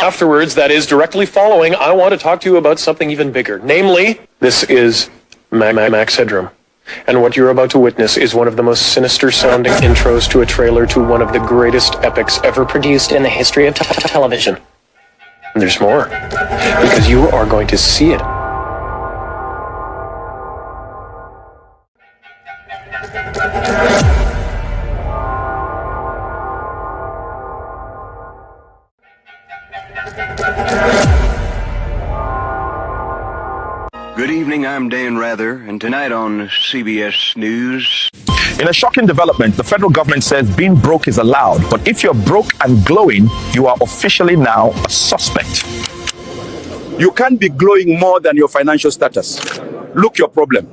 Afterwards, that is directly following, I want to talk to you about something even bigger. Namely, this is Max Headroom. And what you're about to witness is one of the most sinister sounding intros to a trailer to one of the greatest epics ever produced in the history of television. And there's more, because you are going to see it. Good evening, I'm Dan Rather, and tonight on CBS News. In a shocking development, the federal government says being broke is allowed, but if you're broke and glowing, you are officially now a suspect. You can't be glowing more than your financial status. Look your problem.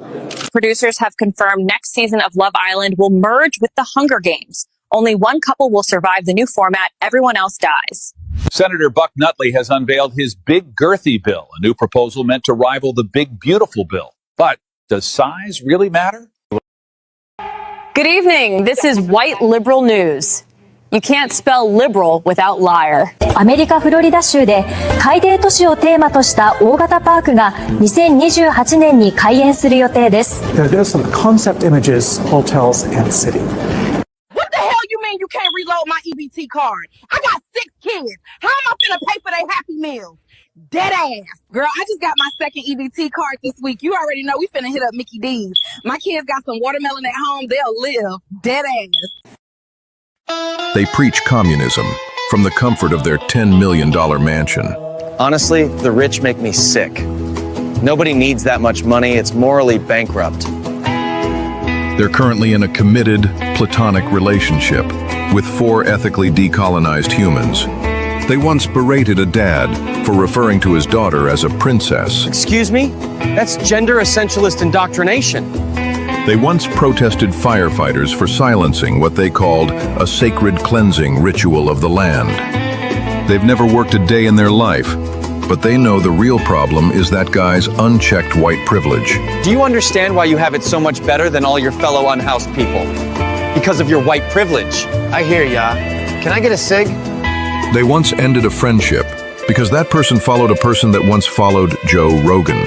Producers have confirmed next season of Love Island will merge with the Hunger Games. Only one couple will survive the new format. Everyone else dies. Senator Buck Nutley has unveiled his Big Girthy bill, a new proposal meant to rival the Big Beautiful bill. But does size really matter? Good evening. This is White Liberal News. You can't spell liberal without liar. アメリカ・フロリダ州で海底都市をテーマとした大型パークが2028年に開園する予定です。There's some concept images, hotels and city. What the hell you mean you can't reload my EBT card? I got 6 kids. How am I finna pay for their Happy Meals? Dead ass. Girl, I just got my second EBT card this week. You already know we finna hit up Mickey D's. My kids got some watermelon at home. They'll live. Dead ass. They preach communism from the comfort of their $10 million mansion. Honestly, the rich make me sick. Nobody needs that much money. It's morally bankrupt. They're currently in a committed, platonic relationship with 4 ethically decolonized humans. They once berated a dad for referring to his daughter as a princess. Excuse me? That's gender essentialist indoctrination. They once protested firefighters for silencing what they called a sacred cleansing ritual of the land. They've never worked a day in their life, but they know the real problem is that guy's unchecked white privilege. Do you understand why you have it so much better than all your fellow unhoused people? Because of your white privilege. I hear ya. Can I get a cig? They once ended a friendship because that person followed a person that once followed Joe Rogan.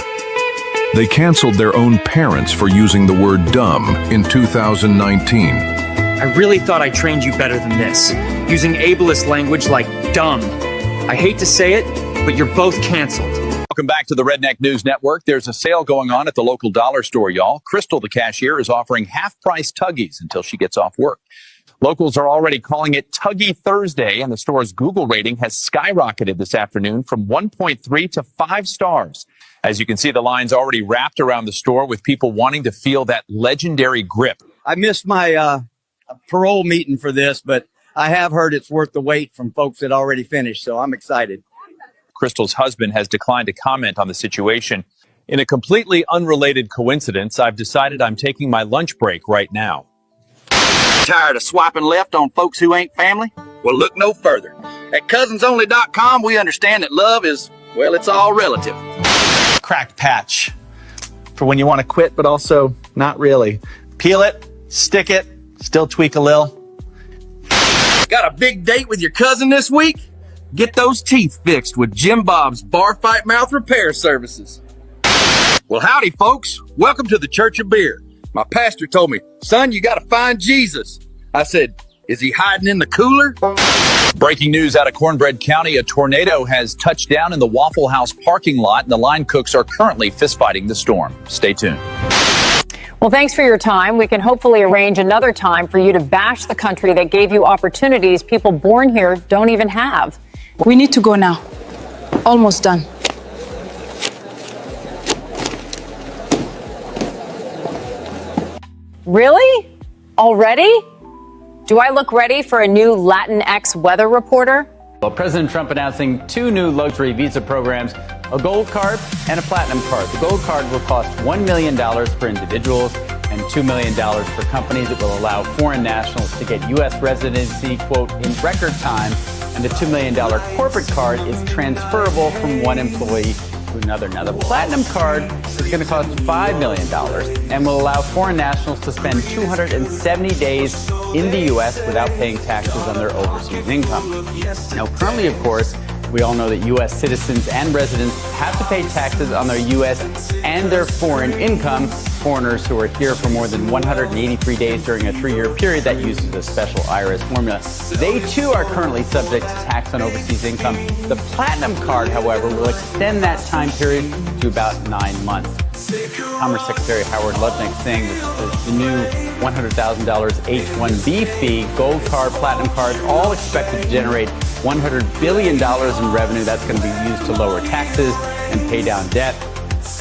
They canceled their own parents for using the word dumb in 2019. I really thought I trained you better than this, using ableist language like dumb. I hate to say it, but you're both canceled. Welcome back to the Redneck News Network. There's a sale going on at the local dollar store, y'all. Crystal, the cashier, is offering half-price Tuggies until she gets off work. Locals are already calling it Tuggy Thursday, and the store's Google rating has skyrocketed this afternoon from 1.3 to 5 stars. As you can see, the line's already wrapped around the store with people wanting to feel that legendary grip. I missed my parole meeting for this, but I have heard it's worth the wait from folks that already finished, so I'm excited. Crystal's husband has declined to comment on the situation. In a completely unrelated coincidence, I've decided I'm taking my lunch break right now. Tired of swiping left on folks who ain't family? Well, look no further. At cousins-only.com, we understand that love is, well, it's all relative. Cracked patch. For when you want to quit, but also not really. Peel it, stick it, still tweak a lil. Got a big date with your cousin this week? Get those teeth fixed with Jim Bob's Bar Fight Mouth Repair Services. Well, howdy, folks. Welcome to the Church of Beer. My pastor told me, son, you got to find Jesus. I said, is he hiding in the cooler? Breaking news out of Cornbread County. A tornado has touched down in the Waffle House parking lot, and the line cooks are currently fistfighting the storm. Stay tuned. Well, thanks for your time. We can hopefully arrange another time for you to bash the country that gave you opportunities people born here don't even have. We need to go now. Almost done. Really? Already? Do I look ready for a new Latinx weather reporter? Well, President Trump announcing 2 new luxury visa programs, a gold card and a platinum card. The gold card will cost $1 million for individuals and $2 million for companies. It will allow foreign nationals to get U.S. residency, quote, in record time. And the $2 million corporate card is transferable from one employee to another. Now, the platinum card is going to cost $5 million and will allow foreign nationals to spend 270 days in the U.S. without paying taxes on their overseas income. Now, currently, of course, We all know that U.S. citizens and residents have to pay taxes on their U.S. and their foreign income. Foreigners who are here for more than 183 days during a 3-year period that uses a special IRS formula, they too are currently subject to tax on overseas income. The Platinum Card, however, will extend that time period to about 9 months. Commerce Secretary Howard Lutnick saying that the new $100,000 H-1B fee, Gold Card, Platinum Card, all expected to generate $100 billion in revenue. That's going to be used to lower taxes and pay down debt.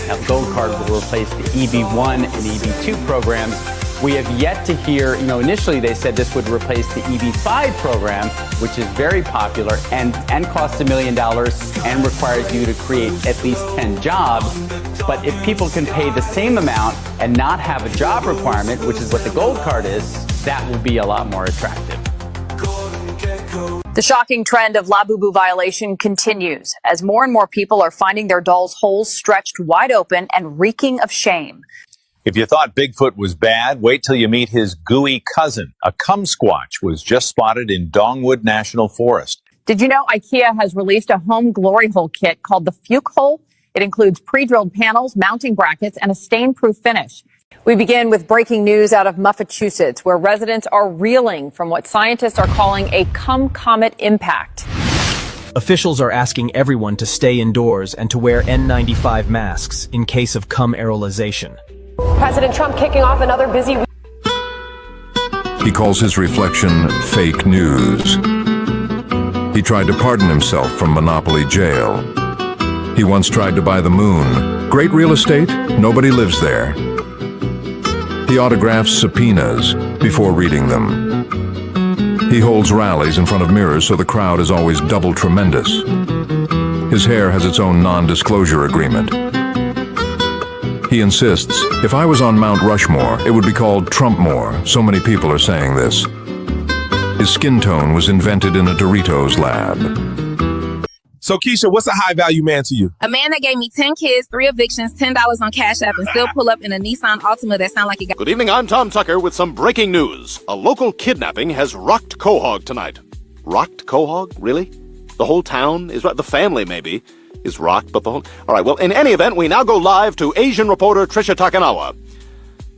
Now, the Gold Card will replace the EB-1 and EB-2 programs. We have yet to hear, initially they said this would replace the EB-5 program, which is very popular and costs $1 million and requires you to create at least 10 jobs. But if people can pay the same amount and not have a job requirement, which is what the Gold Card is, that will be a lot more attractive. The shocking trend of Labubu violation continues as more and more people are finding their dolls' holes stretched wide open and reeking of shame. If you thought Bigfoot was bad, wait till you meet his gooey cousin. A kumsquatch was just spotted in Dongwood National Forest. Did you know IKEA has released a home glory hole kit called the Fuke Hole? It includes pre-drilled panels, mounting brackets, and a stain-proof finish. We begin with breaking news out of Massachusetts, where residents are reeling from what scientists are calling a cum-comet impact. Officials are asking everyone to stay indoors and to wear N95 masks in case of cum aerolization. President Trump kicking off another busy week. He calls his reflection fake news. He tried to pardon himself from Monopoly jail. He once tried to buy the moon. Great real estate, nobody lives there. He autographs subpoenas before reading them. He holds rallies in front of mirrors so the crowd is always double tremendous. His hair has its own non-disclosure agreement. He insists, if I was on Mount Rushmore, it would be called Trumpmore. So many people are saying this. His skin tone was invented in a Doritos lab. So, Keisha, what's a high-value man to you? A man that gave me 10 kids, 3 evictions, $10 on Cash App, and still pull up in a Nissan Altima that sound like he got... Good evening, I'm Tom Tucker with some breaking news. A local kidnapping has rocked Quahog tonight. Rocked Quahog? Really? The whole town is... The family, maybe, is rocked, but the whole... All right, well, in any event, we now go live to Asian reporter Trisha Takanawa.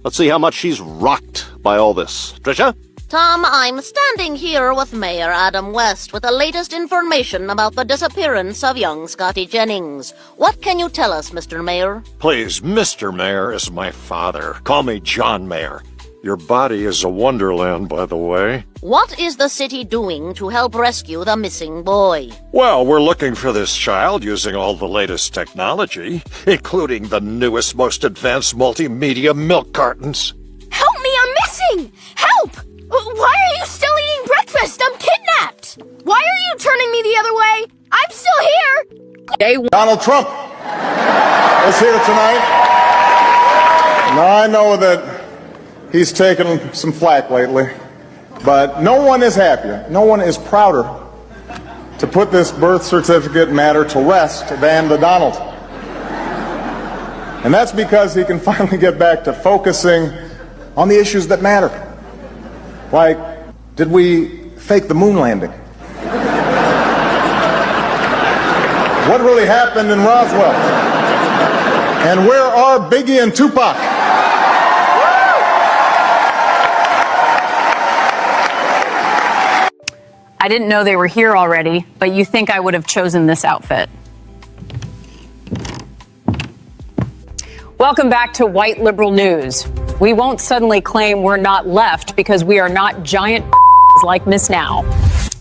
Let's see how much she's rocked by all this. Trisha? Tom, I'm standing here with Mayor Adam West with the latest information about the disappearance of young Scotty Jennings. What can you tell us, Mr. Mayor? Please, Mr. Mayor is my father. Call me John Mayor. Your body is a wonderland, by the way. What is the city doing to help rescue the missing boy? Well, we're looking for this child using all the latest technology, including the newest, most advanced multimedia milk cartons. Help me, I'm missing! Help! Why are you still eating breakfast? I'm kidnapped! Why are you turning me the other way? I'm still here! Donald Trump is here tonight. Now, I know that he's taken some flack lately, but no one is happier, no one is prouder to put this birth certificate matter to rest than the Donald. And that's because he can finally get back to focusing on the issues that matter. Like, did we fake the moon landing? What really happened in Roswell? And where are Biggie and Tupac? I didn't know they were here already, but you think I would have chosen this outfit. Welcome back to White Liberal News. We won't suddenly claim we're not left because we are not giant like Miss Now.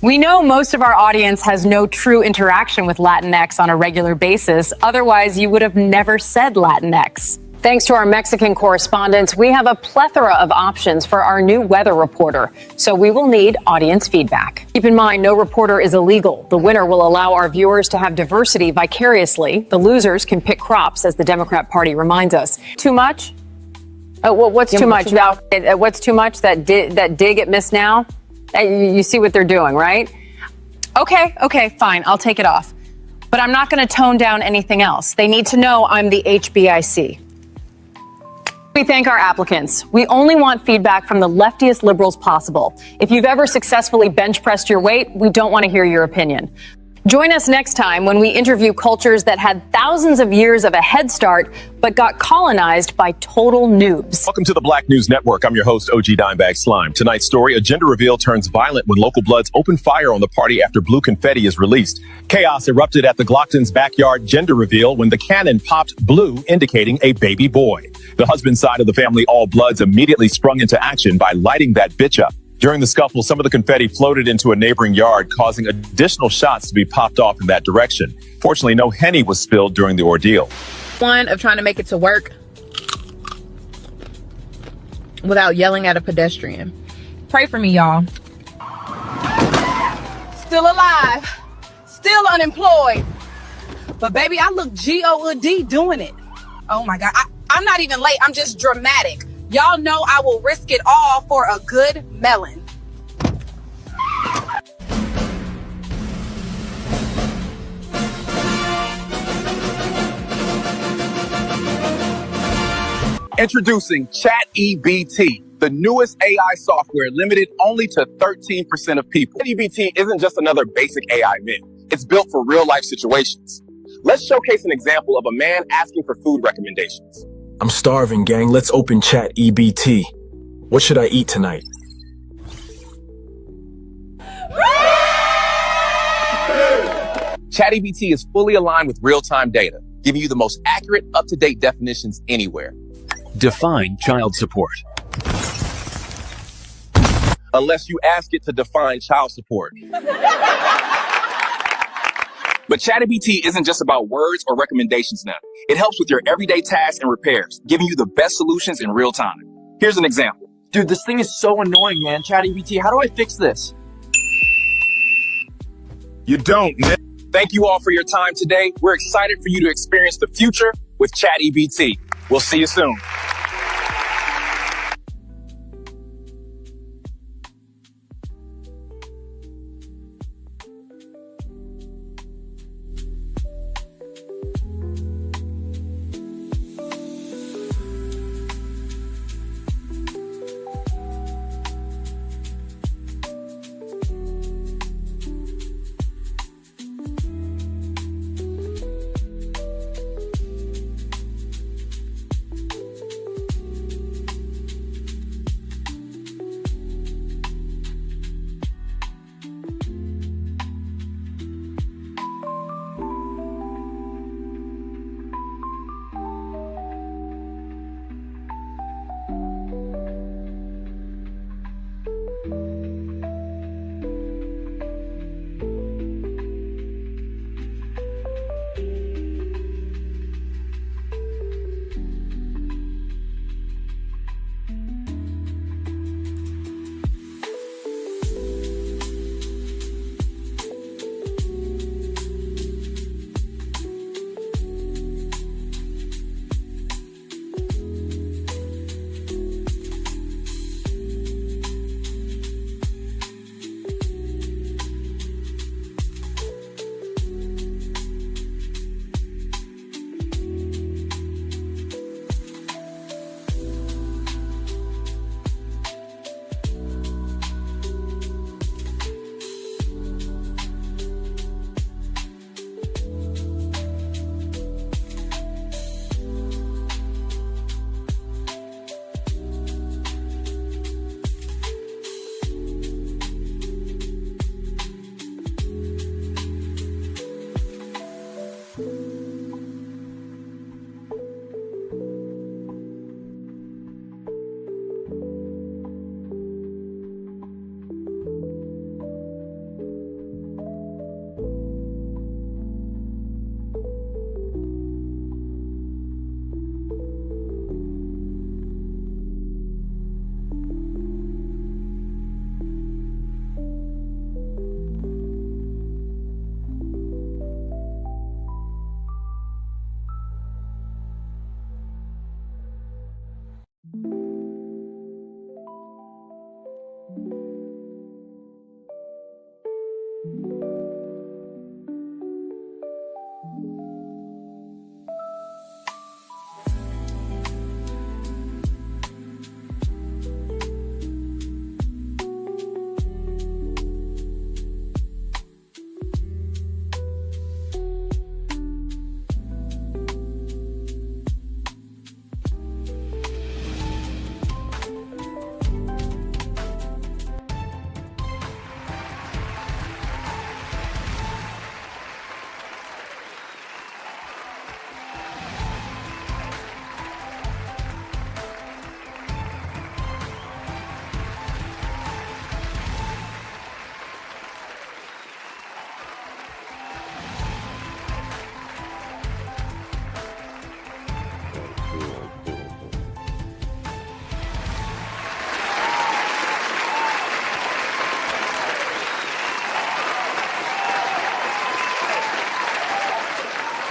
We know most of our audience has no true interaction with Latinx on a regular basis. Otherwise, you would have never said Latinx. Thanks to our Mexican correspondents, we have a plethora of options for our new weather reporter. So we will need audience feedback. Keep in mind, no reporter is illegal. The winner will allow our viewers to have diversity vicariously. The losers can pick crops, as the Democrat Party reminds us. Too much? What's too much? What's too much? That dig at Miss Now? You see what they're doing, right? Okay, fine. I'll take it off. But I'm not going to tone down anything else. They need to know I'm the HBIC. We thank our applicants. We only want feedback from the leftiest liberals possible. If you've ever successfully bench pressed your weight, we don't want to hear your opinion. Join us next time when we interview cultures that had thousands of years of a head start but got colonized by total noobs. Welcome to the Black News Network. I'm your host, OG Dimebag Slime. Tonight's story, a gender reveal turns violent when local Bloods open fire on the party after blue confetti is released. Chaos erupted at the Glockton's backyard gender reveal when the cannon popped blue, indicating a baby boy. The husband's side of the family, all Bloods, immediately sprung into action by lighting that bitch up. During the scuffle, some of the confetti floated into a neighboring yard, causing additional shots to be popped off in that direction. Fortunately, no Henny was spilled during the ordeal. One of trying to make it to work without yelling at a pedestrian. Pray for me, y'all. Still alive, still unemployed. But baby, I look G-O-D doing it. Oh my God, I'm not even late, I'm just dramatic. Y'all know I will risk it all for a good melon. Introducing ChatEBT, the newest AI software limited only to 13% of people. ChatEBT isn't just another basic AI myth. It's built for real-life situations. Let's showcase an example of a man asking for food recommendations. I'm starving, gang. Let's open ChatEBT. What should I eat tonight? ChatEBT is fully aligned with real-time data, giving you the most accurate, up-to-date definitions anywhere. Define child support. Unless you ask it to define child support. But ChatEBT isn't just about words or recommendations now. It helps with your everyday tasks and repairs, giving you the best solutions in real time. Here's an example. Dude, this thing is so annoying, man. ChatEBT, how do I fix this? You don't, man. Thank you all for your time today. We're excited for you to experience the future with ChatEBT. We'll see you soon.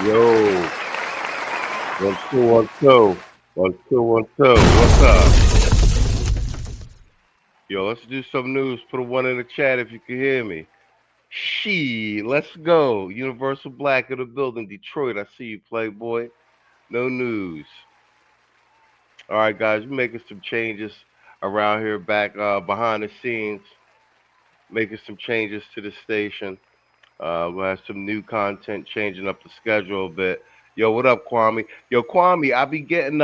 Yo, 1 2 1 2 1 2 1 2. What's up? Yo, let's do some news. Put a 1 in the chat if you can hear me. Let's go. Universal Black in the building, Detroit. I see you, Playboy. No news. All right, guys, we're making some changes around here, back behind the scenes. Making some changes to the station. We'll have some new content, changing up the schedule a bit. Yo, what up, Kwame? Yo, Kwame, I be getting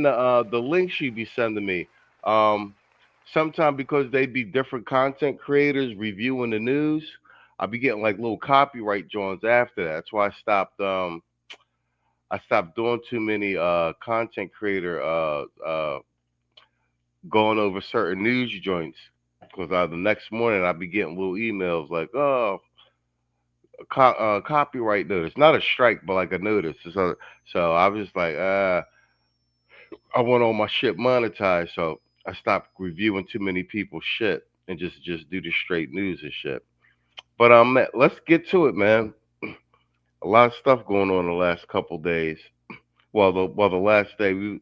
the links you be sending me. Sometimes because they be different content creators reviewing the news, I be getting like little copyright joints after that. That's why I stopped doing too many content creator going over certain news joints. Because the next morning I'd be getting little emails like, oh, copyright notice. Not a strike, but like a notice. So I was just like, I want all my shit monetized. So I stopped reviewing too many people's shit and just do the straight news and shit. But let's get to it, man. A lot of stuff going on the last couple days. Well, the last day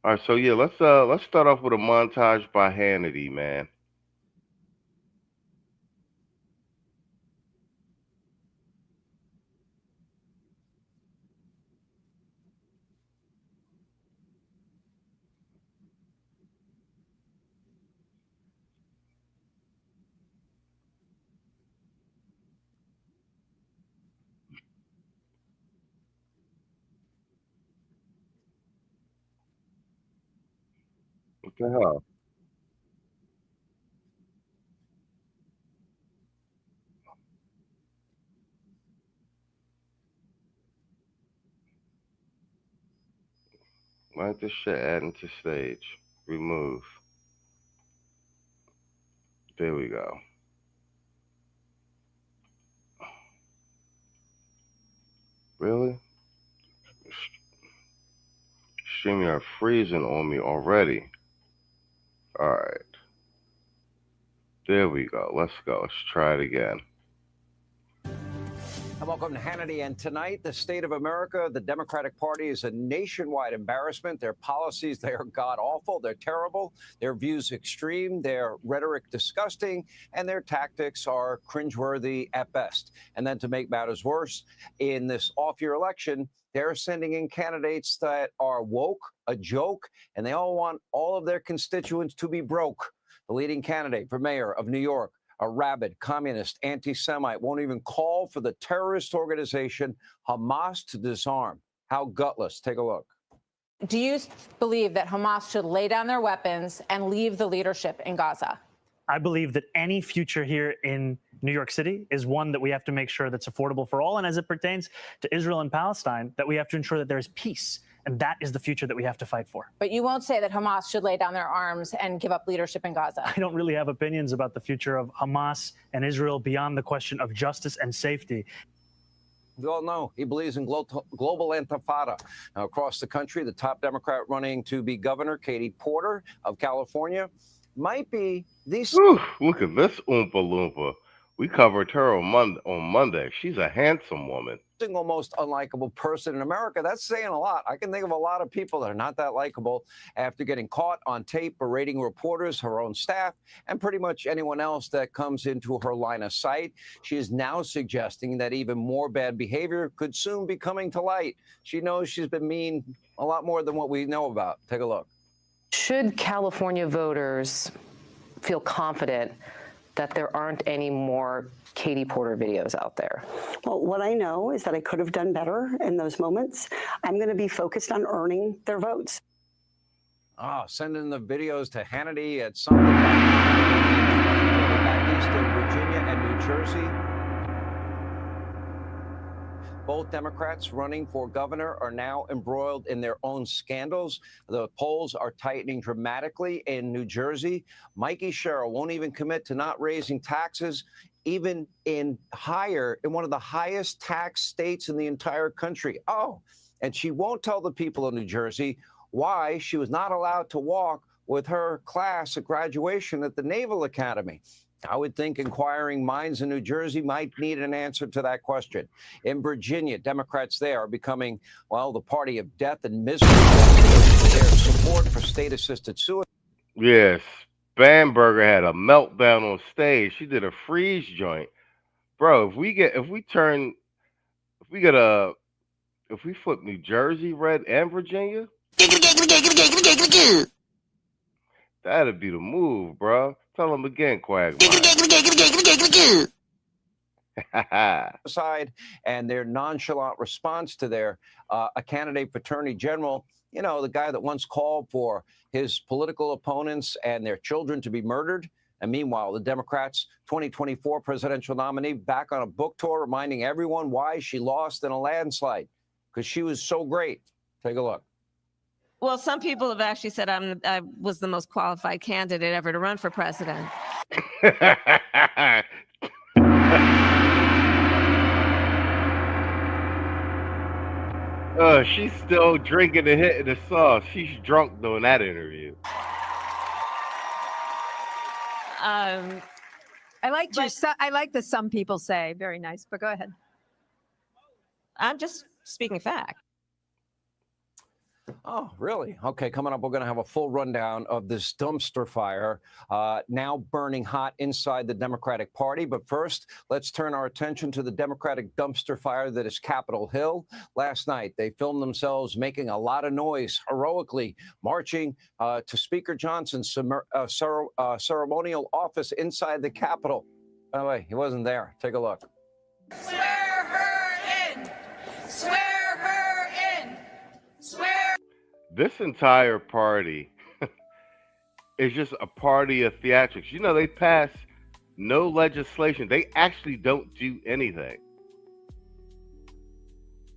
all right, so yeah, let's start off with a montage by Hannity, man. What the hell? Why is this shit adding to stage? Remove. There we go. Really? StreamYard freezing on me already. All right. There we go. Let's go. Let's try it again. And welcome to Hannity. And tonight, the state of America, the Democratic Party is a nationwide embarrassment. Their policies, they are god-awful. They're terrible. Their views extreme. Their rhetoric disgusting. And their tactics are cringeworthy at best. And then to make matters worse, in this off-year election, they're sending in candidates that are woke, a joke, and they all want all of their constituents to be broke. The leading candidate for mayor of New York, a rabid, communist, anti-Semite, won't even call for the terrorist organization Hamas to disarm. How gutless. Take a look. Do you believe that Hamas should lay down their weapons and leave the leadership in Gaza? I believe that any future here in New York City is one that we have to make sure that's affordable for all. And as it pertains to Israel and Palestine, that we have to ensure that there's peace. And that is the future that we have to fight for. But you won't say that Hamas should lay down their arms and give up leadership in Gaza. I don't really have opinions about the future of Hamas and Israel beyond the question of justice and safety. We all know he believes in global antifada. Now, across the country, the top Democrat running to be governor, Katie Porter of California, might be the... Look at this Oompa Loompa. We covered her on Monday. She's a handsome woman. Single most unlikable person in America. That's saying a lot. I can think of a lot of people that are not that likable after getting caught on tape berating reporters, her own staff, and pretty much anyone else that comes into her line of sight. She is now suggesting that even more bad behavior could soon be coming to light. She knows she's been mean a lot more than what we know about. Take a look. Should California voters feel confident that there aren't any more Katie Porter videos out there? Well, what I know is that I could have done better in those moments. I'm going to be focused on earning their votes. Sending the videos to Hannity at something back east in Virginia and New Jersey. Both Democrats running for governor are now embroiled in their own scandals. The polls are tightening dramatically in New Jersey. Mikey Sherrill won't even commit to not raising taxes, even in one of the highest tax states in the entire country. And she won't tell the people of New Jersey why she was not allowed to walk with her class at graduation at the Naval Academy? I would think inquiring minds in New Jersey might need an answer to that question. In Virginia, Democrats there are becoming, well, the party of death and misery. Their support for state-assisted suicide. Yes, Bamberger had a meltdown on stage. She did a freeze joint, bro. If we flip New Jersey red and Virginia, that'd be the move, bro. Tell them again, Quagmire. Side and their nonchalant response to their a candidate for attorney general, you know, the guy that once called for his political opponents and their children to be murdered. And meanwhile, the Democrats' 2024 presidential nominee back on a book tour reminding everyone why she lost in a landslide, because she was so great. Take a look. Well, some people have actually said I was the most qualified candidate ever to run for president. She's still drinking and hitting the sauce. She's drunk during that interview. I like the some people say. Very nice, but go ahead. I'm just speaking fact. Oh, really? Okay, coming up, we're going to have a full rundown of this dumpster fire now burning hot inside the Democratic Party. But first, let's turn our attention to the Democratic dumpster fire that is Capitol Hill. Last night, they filmed themselves making a lot of noise, heroically marching to Speaker Johnson's ceremonial office inside the Capitol. By the way, he wasn't there. Take a look. Swear her in! Swear her in! Swear! This entire party is just a party of theatrics. You know, they pass no legislation. They actually don't do anything.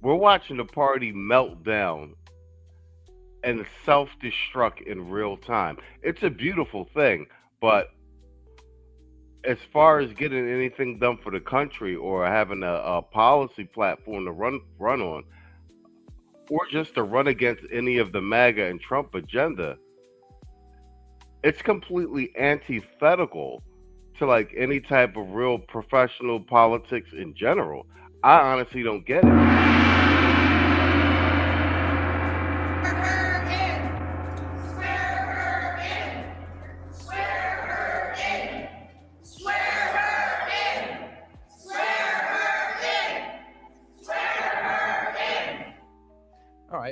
We're watching the party melt down and self-destruct in real time. It's a beautiful thing, but as far as getting anything done for the country or having a policy platform to run on, or just to run against any of the MAGA and Trump agenda, it's completely antithetical to like any type of real professional politics in general. I honestly don't get it.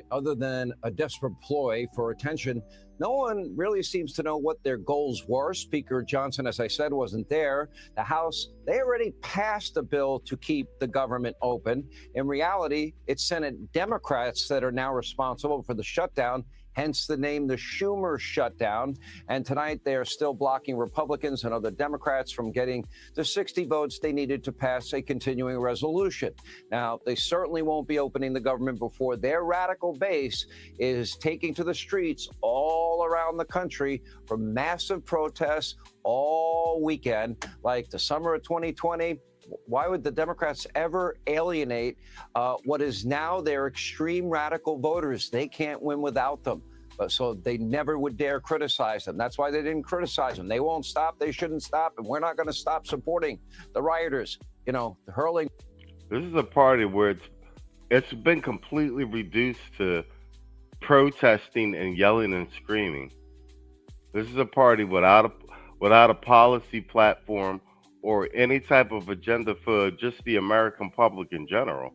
Other than a desperate ploy for attention, no one really seems to know what their goals were. Speaker Johnson, as I said, wasn't there. The House, they already passed a bill to keep the government open. In reality, it's Senate Democrats that are now responsible for the shutdown, hence the name the Schumer shutdown. And tonight, they are still blocking Republicans and other Democrats from getting the 60 votes they needed to pass a continuing resolution. Now, they certainly won't be opening the government before their radical base is taking to the streets all around the country for massive protests all weekend, like the summer of 2020. Why would the Democrats ever alienate what is now their extreme radical voters? They can't win without them. So they never would dare criticize them. That's why they didn't criticize them. They won't stop. They shouldn't stop. And we're not going to stop supporting the rioters, you know, hurling. This is a party where it's been completely reduced to protesting and yelling and screaming. This is a party without a policy platform or any type of agenda for just the American public in general.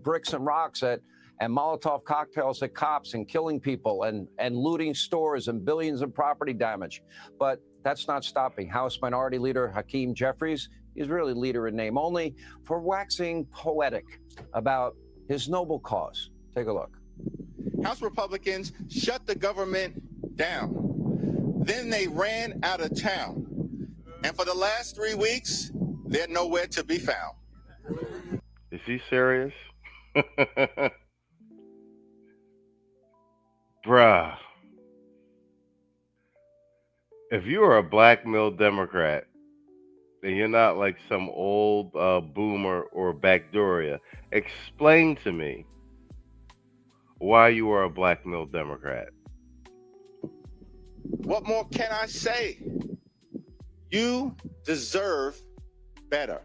Bricks and rocks and Molotov cocktails at cops and killing people and looting stores and billions of property damage. But that's not stopping House Minority Leader Hakeem Jeffries. He's really leader in name only, for waxing poetic about his noble cause. Take a look. House Republicans shut the government down. Then they ran out of town. And for the last 3 weeks, they're nowhere to be found. Is he serious? Bruh. If you are a black male Democrat, and you're not like some old boomer or backdooria, explain to me why you are a black male Democrat. What more can I say? You deserve better.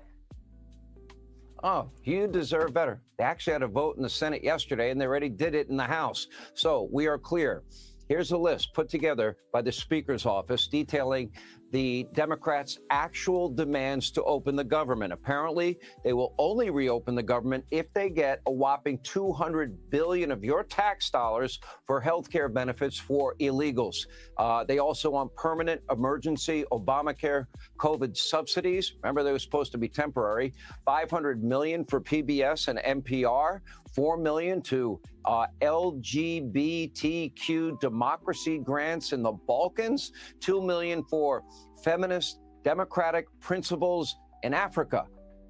Oh, you deserve better. They actually had a vote in the Senate yesterday, and they already did it in the House. So we are clear. Here's a list put together by the Speaker's office detailing the Democrats' actual demands to open the government. Apparently, they will only reopen the government if they get a whopping $200 billion of your tax dollars for health care benefits for illegals. They also want permanent emergency Obamacare COVID subsidies. Remember, they were supposed to be temporary. $500 million for PBS and NPR. $4 million to LGBTQ democracy grants in the Balkans, $2 million for feminist democratic principles in Africa.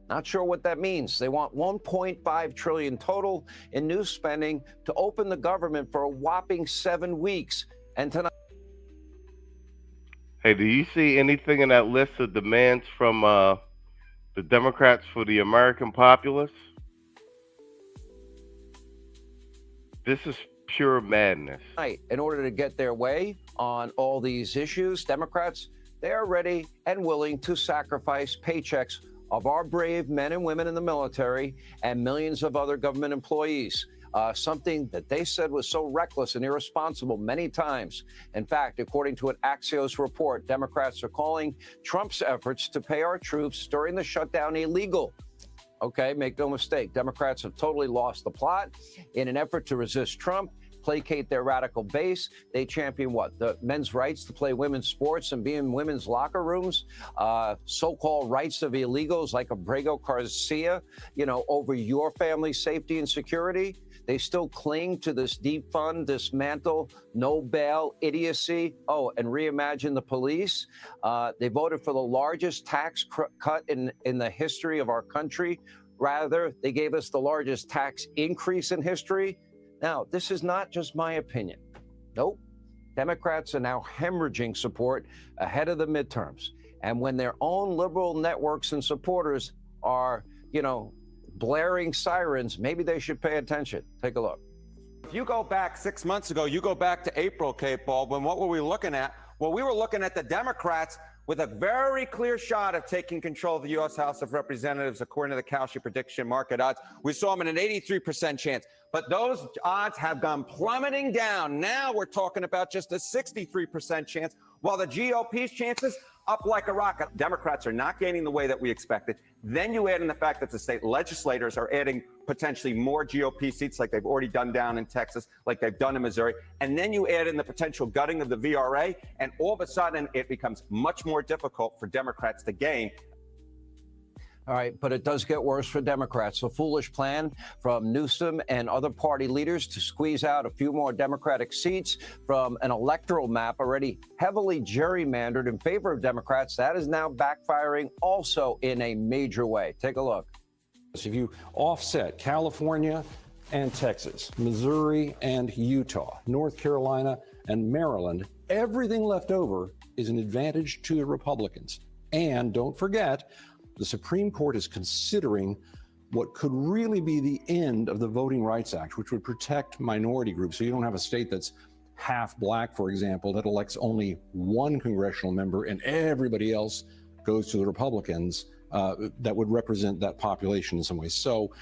Not sure what that means. They want $1.5 trillion total in new spending to open the government for a whopping 7 weeks. And tonight. Hey, do you see anything in that list of demands from the Democrats for the American populace? This is pure madness. In order to get their way on all these issues, Democrats, they are ready and willing to sacrifice paychecks of our brave men and women in the military and millions of other government employees. Something that they said was so reckless and irresponsible many times. In fact, according to an Axios report, Democrats are calling Trump's efforts to pay our troops during the shutdown illegal. Okay, make no mistake, Democrats have totally lost the plot. In an effort to resist Trump, placate their radical base, they champion what? The men's rights to play women's sports and be in women's locker rooms, so-called rights of illegals like Abrego Garcia, over your family's safety and security. They still cling to this defund, dismantle, no bail idiocy. Oh, and reimagine the police. They voted for the largest tax cut in the history of our country. Rather, they gave us the largest tax increase in history. Now, this is not just my opinion. Nope. Democrats are now hemorrhaging support ahead of the midterms. And when their own liberal networks and supporters are, blaring sirens, maybe they should pay attention. Take a look. If you go back 6 months ago, you go back to April, Kate Baldwin, what were we looking at? Well, we were looking at the Democrats with a very clear shot of taking control of the U.S. House of Representatives, according to the Kalshi prediction market odds. We saw them at an 83% chance. But those odds have gone plummeting down. Now we're talking about just a 63% chance, while the GOP's chances up like a rocket. Democrats are not gaining the way that we expected. Then you add in the fact that the state legislators are adding potentially more GOP seats like they've already done down in Texas, like they've done in Missouri. And then you add in the potential gutting of the VRA, and all of a sudden it becomes much more difficult for Democrats to gain. All right, but it does get worse for Democrats. A foolish plan from Newsom and other party leaders to squeeze out a few more Democratic seats from an electoral map already heavily gerrymandered in favor of Democrats. That is now backfiring also in a major way. Take a look. If you offset California and Texas, Missouri and Utah, North Carolina and Maryland, everything left over is an advantage to the Republicans. And don't forget, the Supreme Court is considering what could really be the end of the Voting Rights Act, which would protect minority groups. So you don't have a state that's half black, for example, that elects only one congressional member and everybody else goes to the Republicans that would represent that population in some ways. So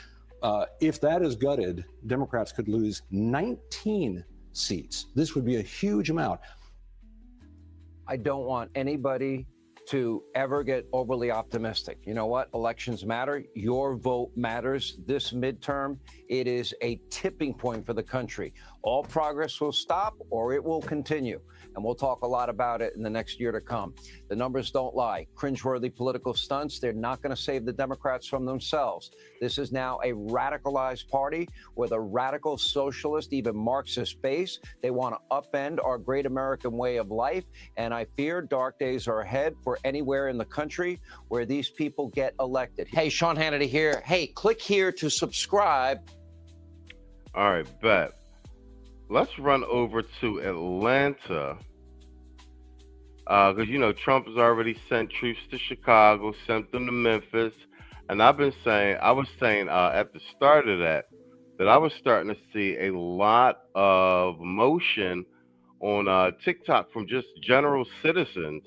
if that is gutted, Democrats could lose 19 seats. This would be a huge amount. I don't want anybody to ever get overly optimistic. You know what? Elections matter. Your vote matters. This midterm, it is a tipping point for the country. All progress will stop or it will continue. And we'll talk a lot about it in the next year to come. The numbers don't lie. Cringeworthy political stunts, they're not going to save the Democrats from themselves. This is now a radicalized party with a radical socialist, even Marxist base. They want to upend our great American way of life. And I fear dark days are ahead for anywhere in the country where these people get elected. Hey, Sean Hannity here. Hey, click here to subscribe. All right, bet. Let's run over to Atlanta. Because, Trump has already sent troops to Chicago, sent them to Memphis. And I was saying at the start of that, that I was starting to see a lot of motion on TikTok from just general citizens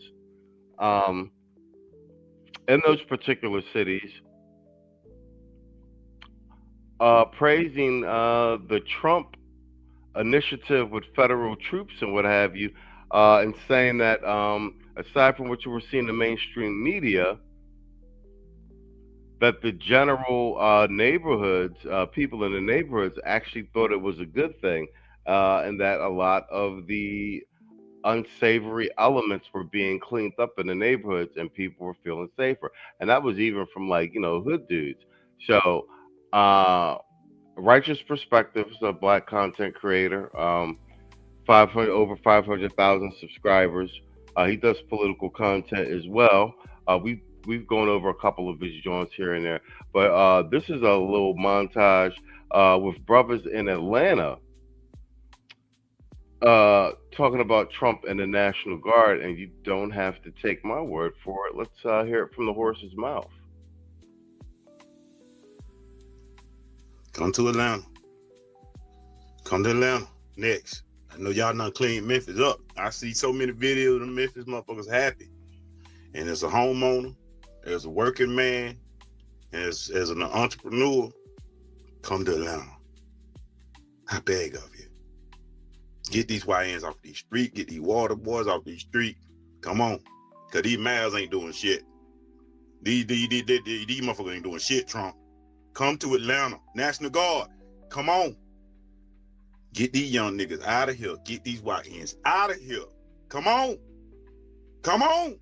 in those particular cities praising the Trump initiative with federal troops and what have you, and saying that aside from what you were seeing in the mainstream media, that the general neighborhoods, people in the neighborhoods actually thought it was a good thing, and that a lot of the unsavory elements were being cleaned up in the neighborhoods and people were feeling safer. And that was even from, like, you know, hood dudes. So Righteous Perspectives, a black content creator, 500 over 500,000 subscribers. He does political content as well. We've gone over a couple of his joints here and there, but this is a little montage with brothers in Atlanta talking about Trump and the National Guard, and you don't have to take my word for it. Let's hear it from the horse's mouth. Come to Atlanta. Come to Atlanta next. I know y'all done cleaned Memphis up. I see so many videos of the Memphis motherfuckers happy. And as a homeowner, as a working man, as an entrepreneur, come to Atlanta. I beg of you. Get these YNs off these streets. Get these water boys off these streets. Come on. Because these males ain't doing shit. These motherfuckers ain't doing shit, Trump. Come to Atlanta. National Guard. Come on. Get these young niggas out of here. Get these YNs out of here. Come on. Come on.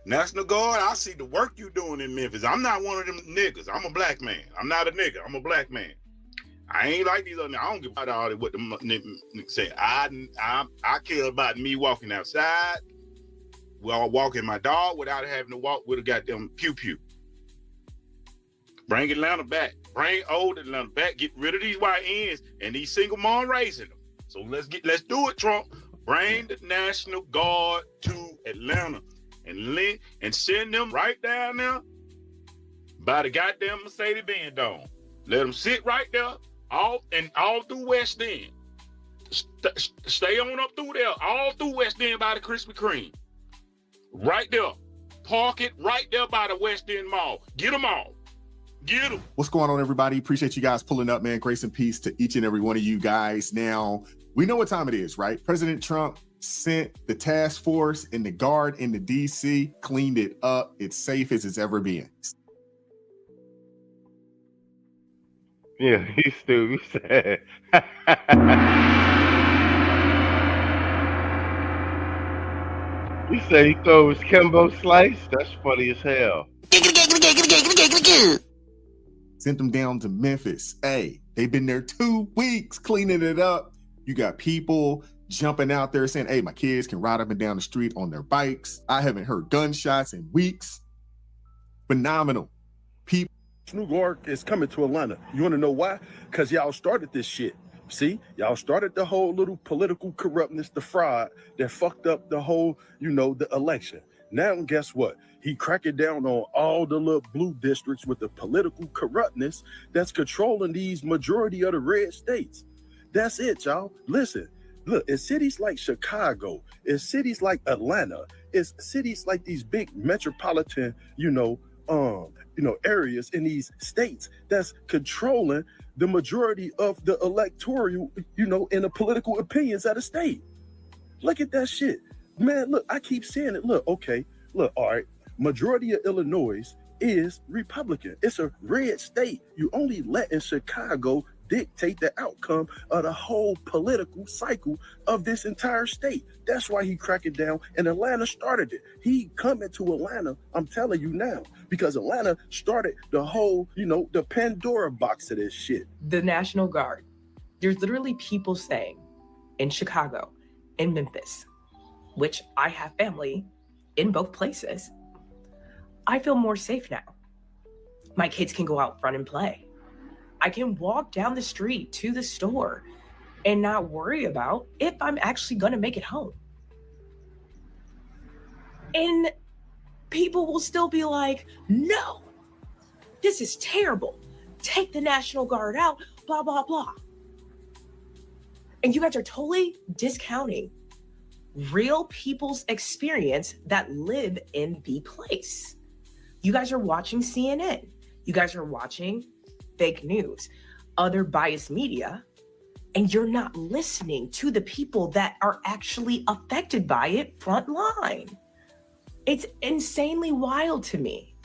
National Guard, I see the work you doing in Memphis. I'm not one of them niggas. I'm a black man. I'm not a nigga. I'm a black man. I ain't like these other niggas. I don't give about all that what the niggas say. I care about me walking outside, while walking my dog without having to walk with a goddamn pew-pew. Bring Atlanta back. Bring old Atlanta back. Get rid of these YNs and these single mom raising them. So let's do it, Trump. Bring the National Guard to Atlanta and send them right down there by the goddamn Mercedes-Benz Dome. Let them sit right there, all through West End. Stay on up through there, all through West End by the Krispy Kreme. Right there. Park it right there by the West End Mall. Get them all. Get them. What's going on, everybody? Appreciate you guys pulling up, man. Grace and peace to each and every one of you guys. Now, we know what time it is, right? President Trump sent the task force and the guard into DC, cleaned it up. It's safe as it's ever been. Yeah, he said. He said he thought it was Kimbo Slice. That's funny as hell. Sent them down to Memphis. Hey, they've been there 2 weeks cleaning it up. You got people jumping out there saying, hey, my kids can ride up and down the street on their bikes. I haven't heard gunshots in weeks. Phenomenal. People. New Guard is coming to Atlanta. You want to know why? Because y'all started this shit. See, y'all started the whole little political corruptness, the fraud that fucked up the whole, the election. Now, guess what? He cracking down on all the little blue districts with the political corruptness that's controlling these majority of the red states. That's it, y'all. Listen, look, it's cities like Chicago, it's cities like Atlanta, it's cities like these big metropolitan, areas in these states that's controlling the majority of the electoral, and the political opinions of the state. Look at that shit. Man, look, I keep saying it. Look, okay, look, all right. Majority of Illinois is Republican. It's a red state. You only let in Chicago dictate the outcome of the whole political cycle of this entire state. That's why he cracked it down, and Atlanta started it. He coming to Atlanta, I'm telling you now, because Atlanta started the whole, the Pandora box of this shit. The National Guard. There's literally people saying in Chicago, in Memphis, which I have family in both places, I feel more safe now. My kids can go out front and play. I can walk down the street to the store and not worry about if I'm actually going to make it home. And people will still be like, no, this is terrible. take the National Guard out, blah, blah, blah. And you guys are totally discounting real people's experience that live in the place. You guys are watching CNN. You guys are watching fake news, other biased media, and you're not listening to the people that are actually affected by it front line. It's insanely wild to me.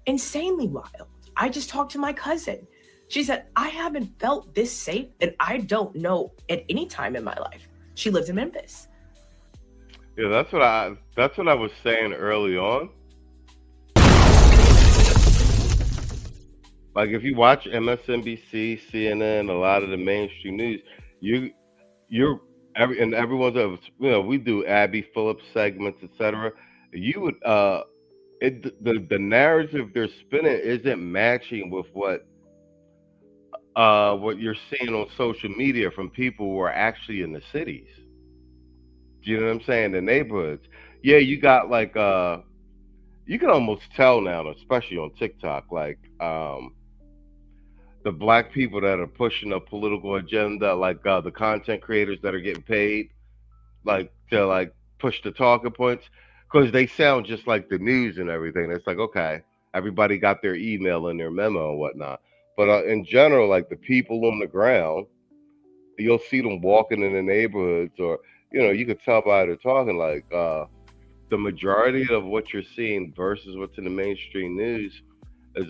Insanely wild. I just talked to my cousin. She said, I haven't felt this safe, and I don't know at any time in my life. She lives in Memphis. Yeah, that's what I was saying early on. Like if you watch MSNBC, CNN, a lot of the mainstream news, everyone's we do Abby Phillips segments, etc. You would the narrative they're spinning isn't matching with what you're seeing on social media from people who are actually in the cities. Do you know what I'm saying? The neighborhoods. Yeah, you got like you can almost tell now, especially on TikTok, like the black people that are pushing a political agenda, like the content creators that are getting paid, like to like push the talking points, because they sound just like the news and everything. It's like, okay, everybody got their email and their memo and whatnot. But in general, like the people on the ground, you'll see them walking in the neighborhoods, or you could tell by they're talking, like the majority of what you're seeing versus what's in the mainstream news is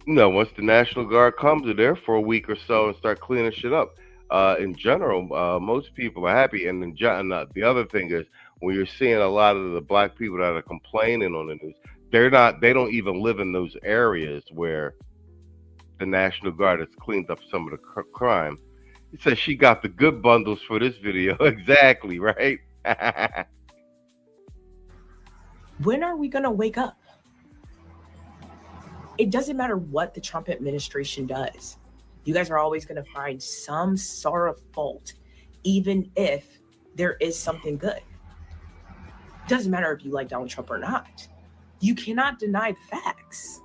once the National Guard comes, they're there for a week or so and start cleaning shit up. In general, most people are happy. And the other thing is, when you're seeing a lot of the black people that are complaining on the news, they don't even live in those areas where the National Guard has cleaned up some of the crime. He says she got the good bundles for this video. Exactly, right? When are we going to wake up? It doesn't matter what the Trump administration does. You guys are always going to find some sort of fault, even if there is something good. It doesn't matter if you like Donald Trump or not. You cannot deny the facts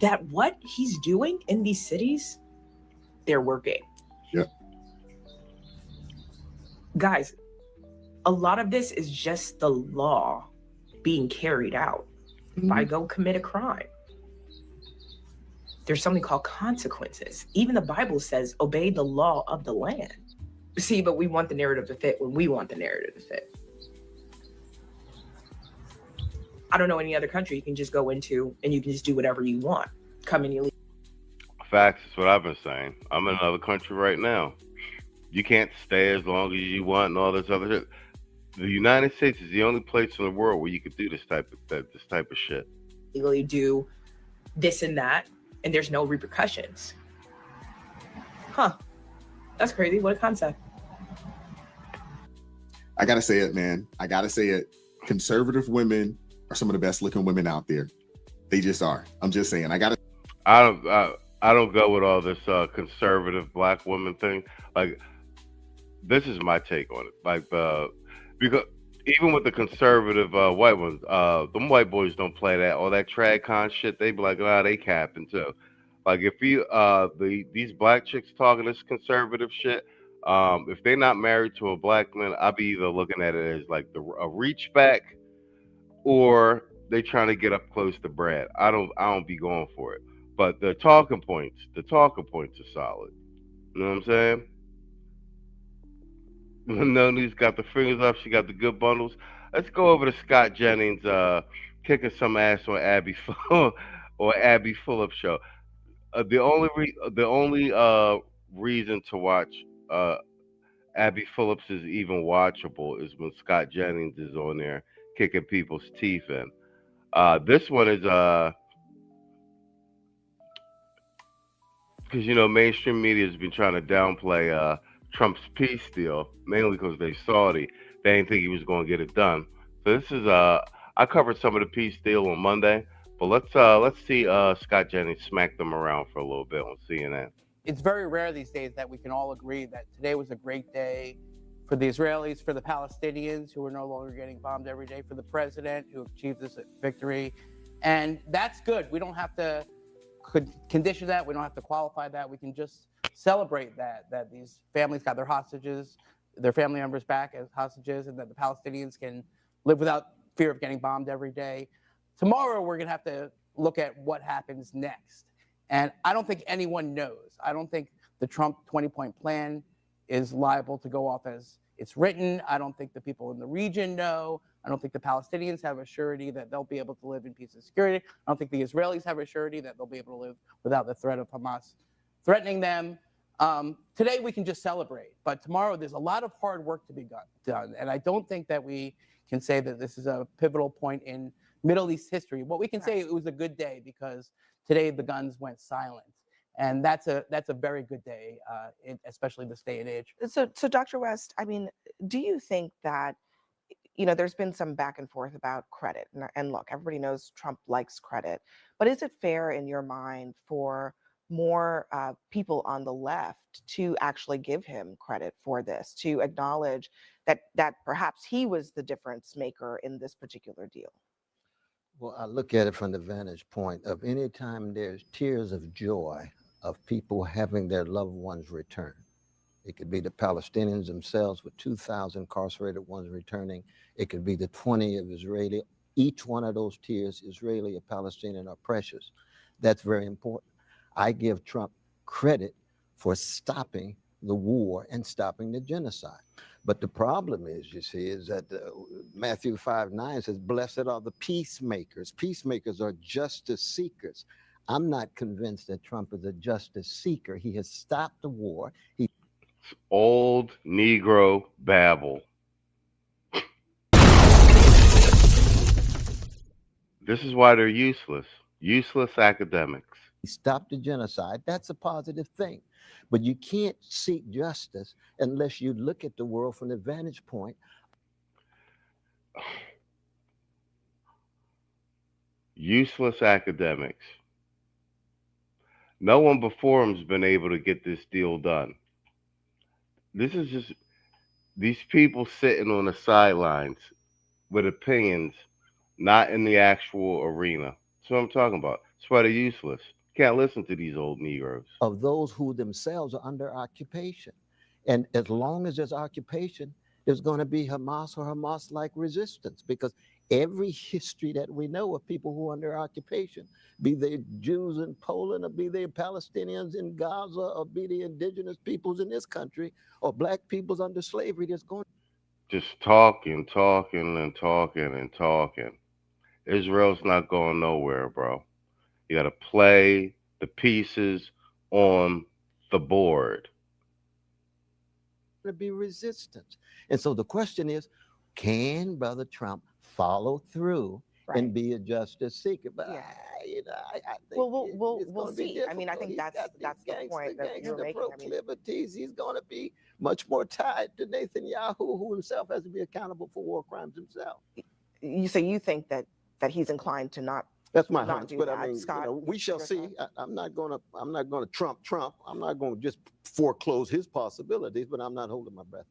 that what he's doing in these cities, they're working. Yeah. Guys, a lot of this is just the law being carried out. If I go commit a crime, there's something called consequences. Even the Bible says, obey the law of the land. See, but we want the narrative to fit when we want the narrative to fit. I don't know any other country you can just go into and you can just do whatever you want. Come in, you leave. Facts is what I've been saying. I'm in another country right now. You can't stay as long as you want and all this other shit. The United States is the only place in the world where you could do this type of shit. Legally do this and that, and there's no repercussions. Huh. That's crazy. What a concept. I gotta say it, man. I gotta say it. Conservative women are some of the best looking women out there. They just are. I'm just saying. I don't go with all this conservative black woman thing. Like, this is my take on it. Like, because even with the conservative white ones, them white boys don't play that all that trad con shit. They be like, they capping too. Like, if you these black chicks talking this conservative shit, if they're not married to a black man, I'll be either looking at it as like a reach back, or they trying to get up close to Brad. I don't be going for it. But the talking points are solid. You know what I'm saying? Noni's got the fingers up. She got the good bundles. Let's go over to Scott Jennings kicking some ass on Abby or Abby Phillips show. The only reason to watch Abby Phillips is even watchable is when Scott Jennings is on there kicking people's teeth in. This one is because mainstream media has been trying to downplay Trump's peace deal, mainly because they Saudi. They didn't think he was going to get it done. So this is I covered some of the peace deal on Monday, but let's see Scott Jennings smack them around for a little bit on CNN. It's very rare these days that we can all agree that today was a great day for the Israelis, for the Palestinians who are no longer getting bombed every day, for the president who achieved this victory. And that's good. We don't have to condition that. We don't have to qualify that. We can just celebrate that these families got their hostages, their family members back as hostages, and that the Palestinians can live without fear of getting bombed every day. Tomorrow, we're going to have to look at what happens next. And I don't think anyone knows. I don't think the Trump 20-point plan is liable to go off as it's written. I don't think the people in the region know. I don't think the Palestinians have a surety that they'll be able to live in peace and security. I don't think the Israelis have a surety that they'll be able to live without the threat of Hamas threatening them. Today, we can just celebrate. But tomorrow, there's a lot of hard work to be done. And I don't think that we can say that this is a pivotal point in Middle East history. What we can say, it was a good day because today the guns went silent. And that's a very good day, especially this day and age. So Dr. West, I mean, do you think that, you know, there's been some back and forth about credit, and look, everybody knows Trump likes credit, but is it fair in your mind for more people on the left to actually give him credit for this, to acknowledge that perhaps he was the difference maker in this particular deal? Well, I look at it from the vantage point of any time there's tears of joy of people having their loved ones return. It could be the Palestinians themselves with 2,000 incarcerated ones returning. It could be the 20 of Israeli. Each one of those tears, Israeli or Palestinian, are precious. That's very important. I give Trump credit for stopping the war and stopping the genocide. But the problem is, you see, is that Matthew 5:9 says, blessed are the peacemakers. Peacemakers are justice seekers. I'm not convinced that Trump is a justice seeker. He has stopped the war. It's old Negro babble. This is why they're useless. Useless academics. He stopped the genocide. That's a positive thing. But you can't seek justice unless you look at the world from the vantage point. Useless academics. No one before him's been able to get this deal done. This is just these people sitting on the sidelines with opinions, not in the actual arena. That's what I'm talking about. That's why they're useless. Can't listen to these old Negroes. Of those who themselves are under occupation. And as long as there's occupation, there's going to be Hamas or Hamas-like resistance, because every history that we know of people who are under occupation, be they Jews in Poland, or be they Palestinians in Gaza, or be they indigenous peoples in this country, or black peoples under slavery, there's going just talking. Israel's not going nowhere, bro. You got to play the pieces on the board. to be resistance. And so the question is, can Brother Trump follow through and be a justice seeker? But I think we'll see. I mean, I think that's the point that you're making. Proclivities, he's going to be much more tied to Netanyahu, who himself has to be accountable for war crimes himself. You say you think that he's inclined to not. That's my not hunch, do but that. I mean, Scott, we shall see. I'm not going to trump Trump. I'm not going to just foreclose his possibilities, but I'm not holding my breath.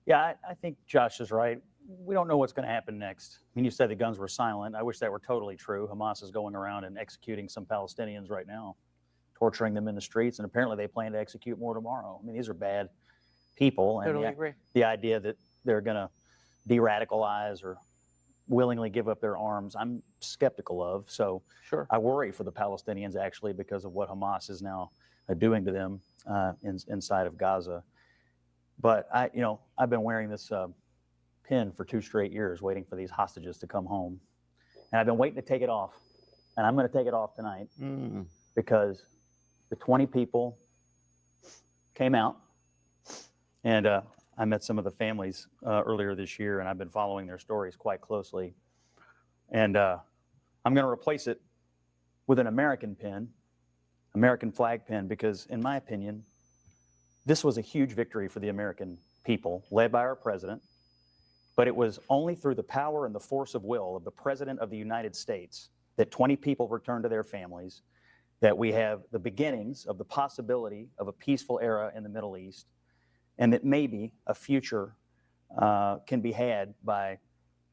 Yeah, I think Josh is right. We don't know what's going to happen next. I mean, you said the guns were silent. I wish that were totally true. Hamas is going around and executing some Palestinians right now, torturing them in the streets, and apparently they plan to execute more tomorrow. I mean, these are bad people. And Totally agree. The idea that they're going to de-radicalize or willingly give up their arms, I'm skeptical of. So I worry for the Palestinians, actually, because of what Hamas is now doing to them inside of Gaza. But I've been wearing this pin for 2 straight years, waiting for these hostages to come home, and I've been waiting to take it off, and I'm going to take it off tonight because the 20 people came out, and I met some of the families earlier this year, and I've been following their stories quite closely, and I'm going to replace it with an American pin, American flag pin, because in my opinion, this was a huge victory for the American people, led by our president, but it was only through the power and the force of will of the President of the United States that 20 people returned to their families, that we have the beginnings of the possibility of a peaceful era in the Middle East, and that maybe a future can be had by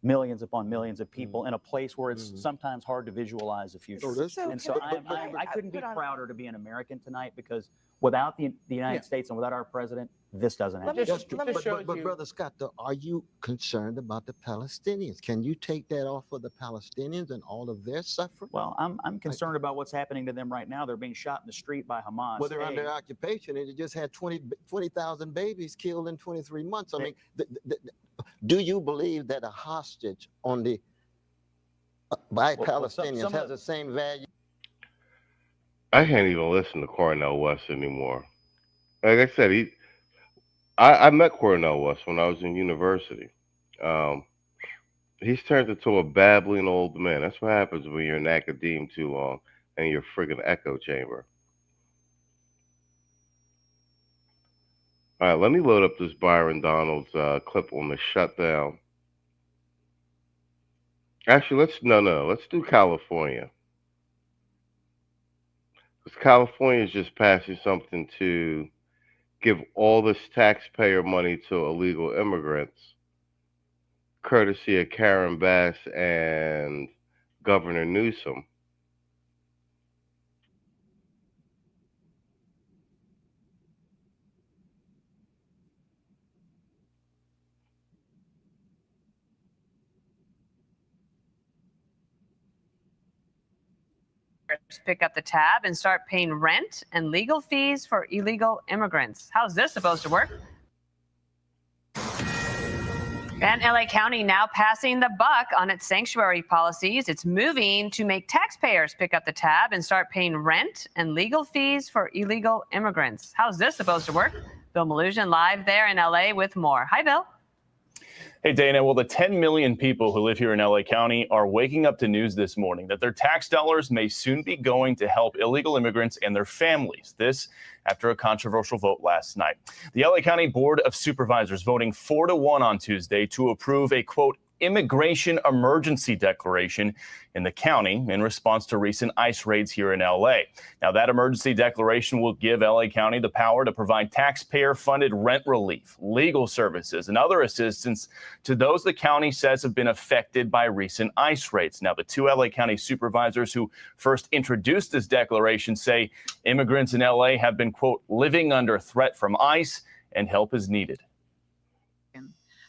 millions upon millions of people in a place where it's sometimes hard to visualize the future. And so I couldn't be prouder to be an American tonight, because without the United States and without our president, this doesn't happen. But Brother Scott, though, are you concerned about the Palestinians? Can you take that off of the Palestinians and all of their suffering? Well, I'm concerned about what's happening to them right now. They're being shot in the street by Hamas. Well, they're under occupation, and it just had 20,000 babies killed in 23 months. I mean, do you believe that a hostage on the by Palestinians has the same value? I can't even listen to Cornel West anymore. Like I said, I met Cornel West when I was in university. He's turned into a babbling old man. That's what happens when you're in academia too long and you're a friggin' echo chamber. All right, let me load up this Byron Donalds clip on the shutdown. Actually, let's do California. Because California is just passing something to give all this taxpayer money to illegal immigrants, courtesy of Karen Bass and Governor Newsom. Pick up the tab and start paying rent and legal fees for illegal immigrants. How's this supposed to work? And LA County now passing the buck on its sanctuary policies. It's moving to make taxpayers pick up the tab and start paying rent and legal fees for illegal immigrants. How's this supposed to work? Bill Malugin live there in LA with more. Hi, Bill. Hey, Dana. Well, the 10 million people who live here in LA County are waking up to news this morning that their tax dollars may soon be going to help illegal immigrants and their families. This after a controversial vote last night. The LA County Board of Supervisors voting 4-1 on Tuesday to approve a, quote, immigration emergency declaration in the county in response to recent ICE raids here in LA. Now, that emergency declaration will give LA County the power to provide taxpayer-funded rent relief, legal services, and other assistance to those the county says have been affected by recent ICE raids. Now, the two LA County supervisors who first introduced this declaration say immigrants in LA have been, quote, living under threat from ICE and help is needed.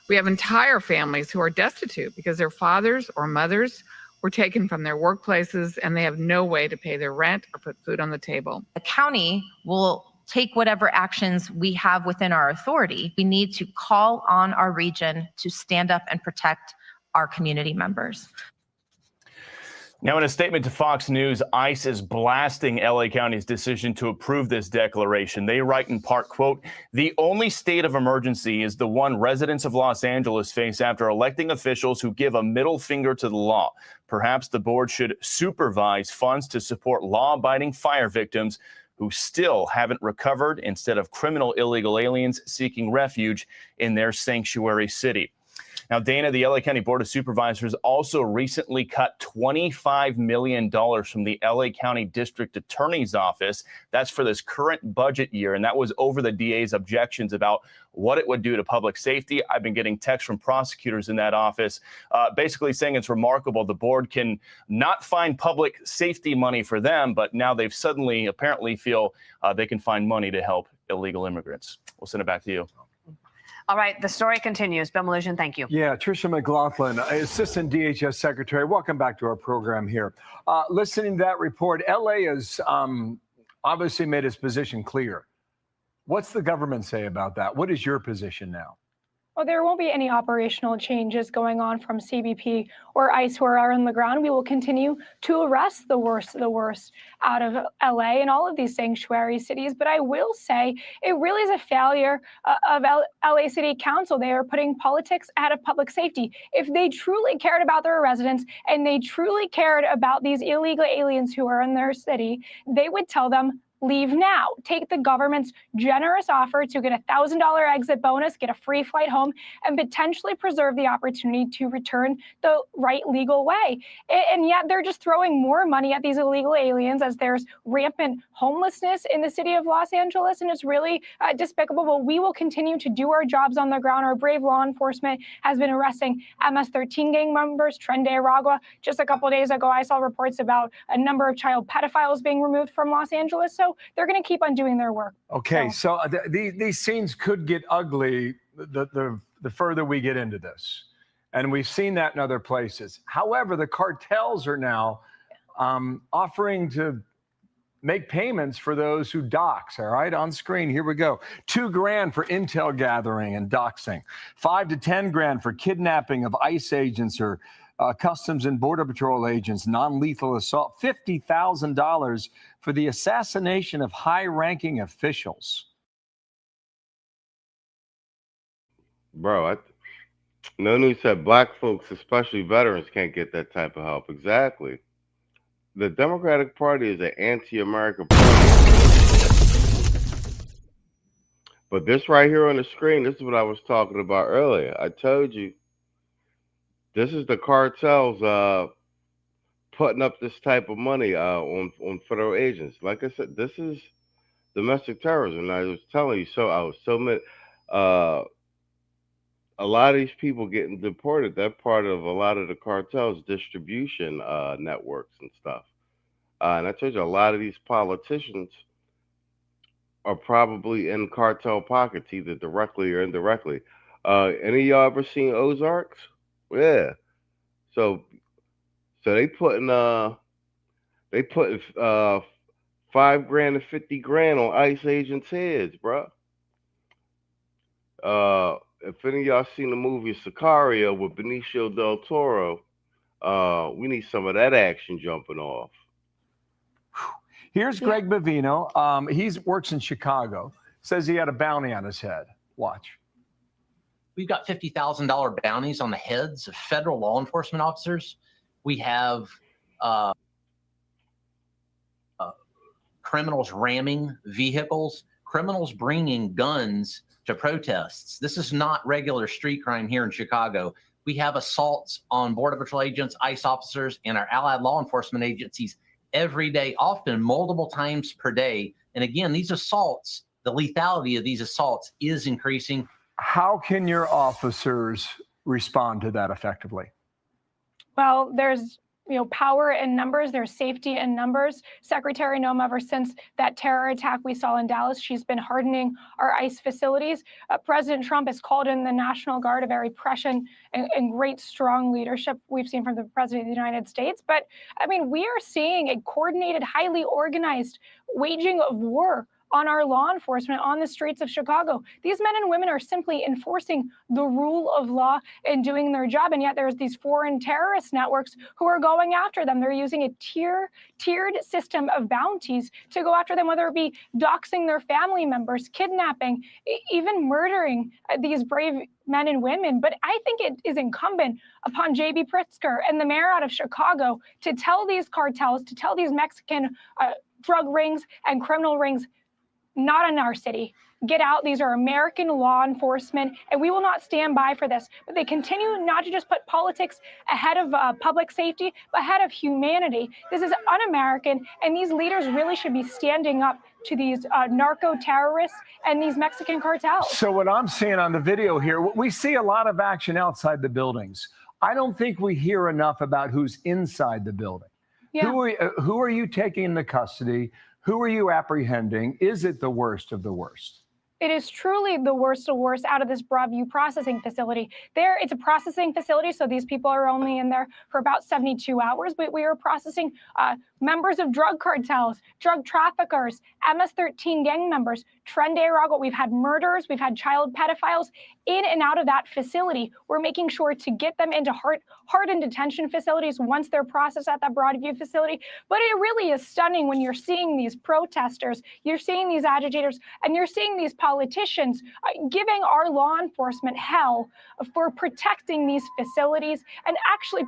We have entire families who are destitute because their fathers or mothers were taken from their workplaces and they have no way to pay their rent or put food on the table. The county will take whatever actions we have within our authority. We need to call on our region to stand up and protect our community members. Now, in a statement to Fox News, ICE is blasting LA County's decision to approve this declaration. They write in part, quote, the only state of emergency is the one residents of Los Angeles face after electing officials who give a middle finger to the law. Perhaps the board should supervise funds to support law-abiding fire victims who still haven't recovered instead of criminal illegal aliens seeking refuge in their sanctuary city. Now, Dana, the LA County Board of Supervisors also recently cut $25 million from the LA County District Attorney's Office. That's for this current budget year, and that was over the DA's objections about what it would do to public safety. I've been getting texts from prosecutors in that office basically saying it's remarkable the board can not find public safety money for them, but now they've suddenly apparently feel they can find money to help illegal immigrants. We'll send it back to you. All right, the story continues. Bill Malugin, thank you. Yeah, Tricia McLaughlin, Assistant DHS Secretary. Welcome back to our program here. Listening to that report, LA has obviously made its position clear. What's the government say about that? What is your position now? Well, there won't be any operational changes going on from CBP or ICE who are on the ground. We will continue to arrest the worst out of LA and all of these sanctuary cities. But I will say it really is a failure of LA City Council. They are putting politics ahead of public safety. If they truly cared about their residents and they truly cared about these illegal aliens who are in their city, they would tell them leave now. Take the government's generous offer to get a $1,000 exit bonus, get a free flight home, and potentially preserve the opportunity to return the right legal way. And yet they're just throwing more money at these illegal aliens as there's rampant homelessness in the city of Los Angeles, and it's really despicable. But we will continue to do our jobs on the ground. Our brave law enforcement has been arresting MS-13 gang members, Tren de Aragua. Just a couple of days ago, I saw reports about a number of child pedophiles being removed from Los Angeles. So they're going to keep on doing their work. Okay, so these scenes could get ugly the further we get into this. And we've seen that in other places. However, the cartels are now offering to make payments for those who dox. All right, on screen, here we go. $2,000 for intel gathering and doxing. $5 to $10 grand for kidnapping of ICE agents or Customs and Border Patrol agents, non-lethal assault. $50,000 for the assassination of high-ranking officials. Bro, no news said black folks, especially veterans, can't get that type of help. Exactly. The Democratic Party is an anti-American party. But this right here on the screen, this is what I was talking about earlier. I told you, this is the cartels putting up this type of money on federal agents. Like I said, this is domestic terrorism. I was telling you, a lot of these people getting deported, they're part of a lot of the cartels' distribution networks and stuff. And I told you, a lot of these politicians are probably in cartel pockets, either directly or indirectly. Any of y'all ever seen Ozarks? Yeah. So they putting $5 grand and $50,000 on ICE agents' heads, bro. If any of y'all seen the movie Sicario with Benicio del Toro, we need some of that action jumping off. Here's Greg Bavino. He works in Chicago. Says he had a bounty on his head. Watch. We've got $50,000 bounties on the heads of federal law enforcement officers. We have criminals ramming vehicles, criminals bringing guns to protests. This is not regular street crime here in Chicago. We have assaults on Border Patrol agents, ICE officers, and our allied law enforcement agencies every day, often multiple times per day. And again, these assaults, the lethality of these assaults is increasing. How can your officers respond to that effectively? Well, there's power in numbers. There's safety in numbers. Secretary Noem, ever since that terror attack we saw in Dallas, she's been hardening our ICE facilities. President Trump has called in the National Guard, a very prescient and great, strong leadership we've seen from the President of the United States. But I mean, we are seeing a coordinated, highly organized waging of war on our law enforcement on the streets of Chicago. These men and women are simply enforcing the rule of law and doing their job. And yet there's these foreign terrorist networks who are going after them. They're using a tiered system of bounties to go after them, whether it be doxing their family members, kidnapping, even murdering these brave men and women. But I think it is incumbent upon J.B. Pritzker and the mayor out of Chicago to tell these cartels, to tell these Mexican drug rings and criminal rings, not in our city. Get out. These are American law enforcement, and we will not stand by for this. But they continue not to just put politics ahead of public safety, but ahead of humanity. This is un-American, and these leaders really should be standing up to these narco-terrorists and these Mexican cartels. So what I'm seeing on the video here, we see a lot of action outside the buildings. I don't think we hear enough about who's inside the building. Yeah. Who are you taking into custody? Who are you apprehending? Is it the worst of the worst? It is truly the worst of worst out of this Broadview processing facility. It's a processing facility, so these people are only in there for about 72 hours, but we are processing members of drug cartels, drug traffickers, MS-13 gang members, Tren de Aragua. We've had murders, we've had child pedophiles in and out of that facility. We're making sure to get them into hardened detention facilities once they're processed at that Broadview facility. But it really is stunning when you're seeing these protesters, you're seeing these agitators, and you're seeing these politicians giving our law enforcement hell for protecting these facilities and actually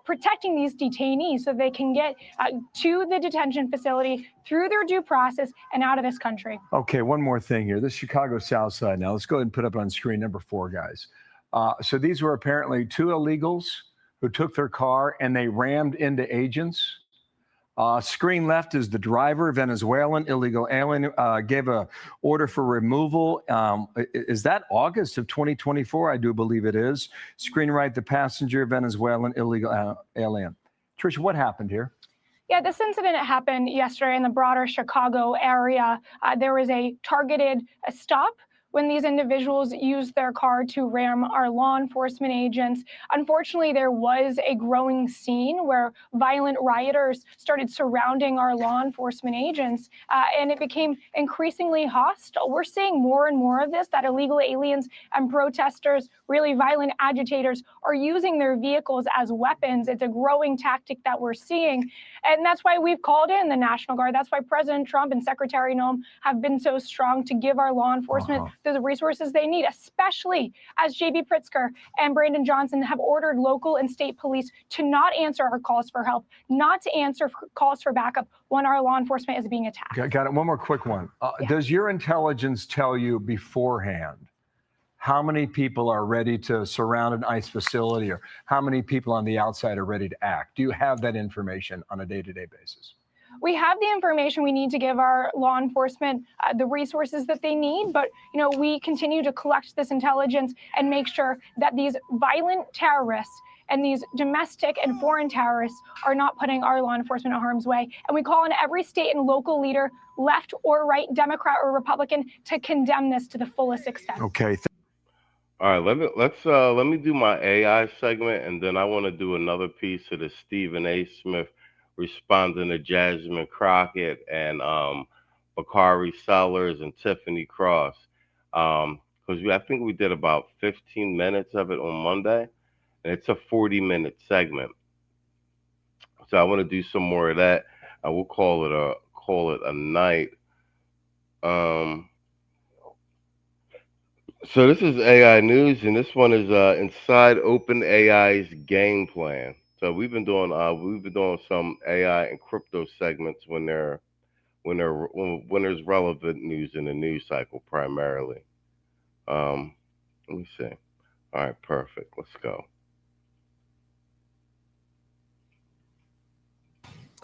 protecting these detainees so they can get to the detention facility through their due process and out of this country. Okay, one more thing here. This Chicago South Side. Now, let's go ahead and put up on screen number 4, guys. So these were apparently 2 illegals who took their car and they rammed into agents. Screen left is the driver, Venezuelan illegal alien, gave a order for removal. Is that August of 2024? I do believe it is. Screen right, the passenger, Venezuelan illegal alien. Trish, what happened here? Yeah, this incident happened yesterday in the broader Chicago area. There was a targeted stop when these individuals used their car to ram our law enforcement agents. Unfortunately, there was a growing scene where violent rioters started surrounding our law enforcement agents, and it became increasingly hostile. We're seeing more and more of this, that illegal aliens and protesters, really violent agitators, are using their vehicles as weapons. It's a growing tactic that we're seeing, and that's why we've called in the National Guard. That's why President Trump and Secretary Noem have been so strong to give our law enforcement the resources they need, especially as J.B. Pritzker and Brandon Johnson have ordered local and state police to not answer our calls for help, not to answer calls for backup when our law enforcement is being attacked. Got it. One more quick one. Does your intelligence tell you beforehand how many people are ready to surround an ICE facility, or how many people on the outside are ready to act? Do you have that information on a day-to-day basis? We have the information we need to give our law enforcement the resources that they need, but we continue to collect this intelligence and make sure that these violent terrorists and these domestic and foreign terrorists are not putting our law enforcement in harm's way. And we call on every state and local leader, left or right, Democrat or Republican, to condemn this to the fullest extent. Okay. All right, let me do my AI segment, and then I want to do another piece of the Stephen A. Smith responding to Jasmine Crockett and Bakari Sellers and Tiffany Cross, because I think we did about 15 minutes of it on Monday, and it's a 40-minute segment. So I want to do some more of that. I will call it a night. So this is AI news, and this one is inside OpenAI's game plan. So we've been doing some AI and crypto segments when there's relevant news in the news cycle primarily. Let me see. All right, perfect. Let's go.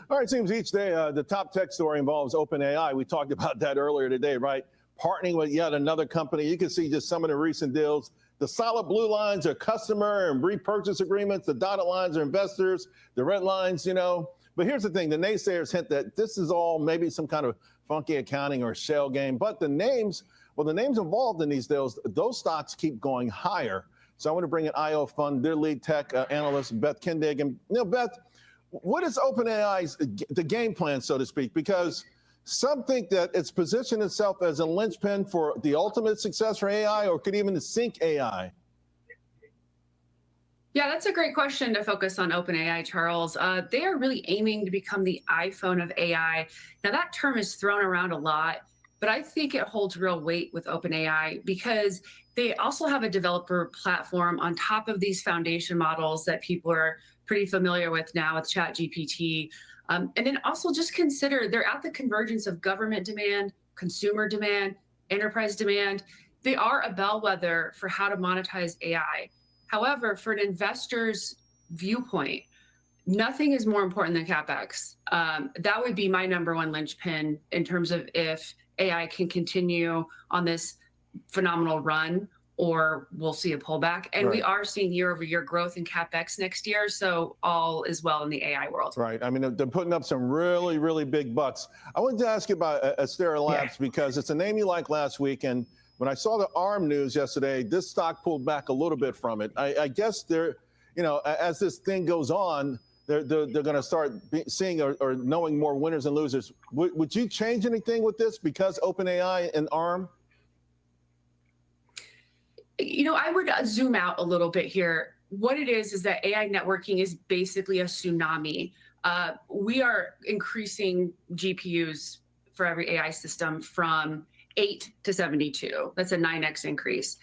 All right, it seems each day the top tech story involves OpenAI. We talked about that earlier today, right? Partnering with yet another company. You can see just some of the recent deals. The solid blue lines are customer and repurchase agreements. The dotted lines are investors. The red lines, But here's the thing. The naysayers hint that this is all maybe some kind of funky accounting or shell game. But the names involved in these deals, those stocks keep going higher. So I want to bring in IO Fund, their lead tech analyst, Beth Kindig. And, Beth, what is OpenAI's the game plan, so to speak? Because some think that it's positioned itself as a linchpin for the ultimate success for AI, or could even sink AI. Yeah, that's a great question to focus on OpenAI, Charles. They are really aiming to become the iPhone of AI. Now, that term is thrown around a lot, but I think it holds real weight with OpenAI because they also have a developer platform on top of these foundation models that people are pretty familiar with now with ChatGPT. And then also just consider they're at the convergence of government demand, consumer demand, enterprise demand. They are a bellwether for how to monetize AI. However, for an investor's viewpoint, nothing is more important than CapEx. That would be my number one linchpin in terms of if AI can continue on this phenomenal run, or we'll see a pullback. And we are seeing year-over-year growth in CapEx next year, so all is well in the AI world. Right. I mean, they're putting up some really, really big bucks. I wanted to ask you about Astera Labs because it's a name you liked last week, and when I saw the ARM news yesterday, this stock pulled back a little bit from it. I guess they're, as this thing goes on, they're going to start seeing or knowing more winners and losers. Would you change anything with this because OpenAI and ARM? I would zoom out a little bit here. What it is that AI networking is basically a tsunami. We are increasing GPUs for every AI system from 8 to 72. That's a 9x increase.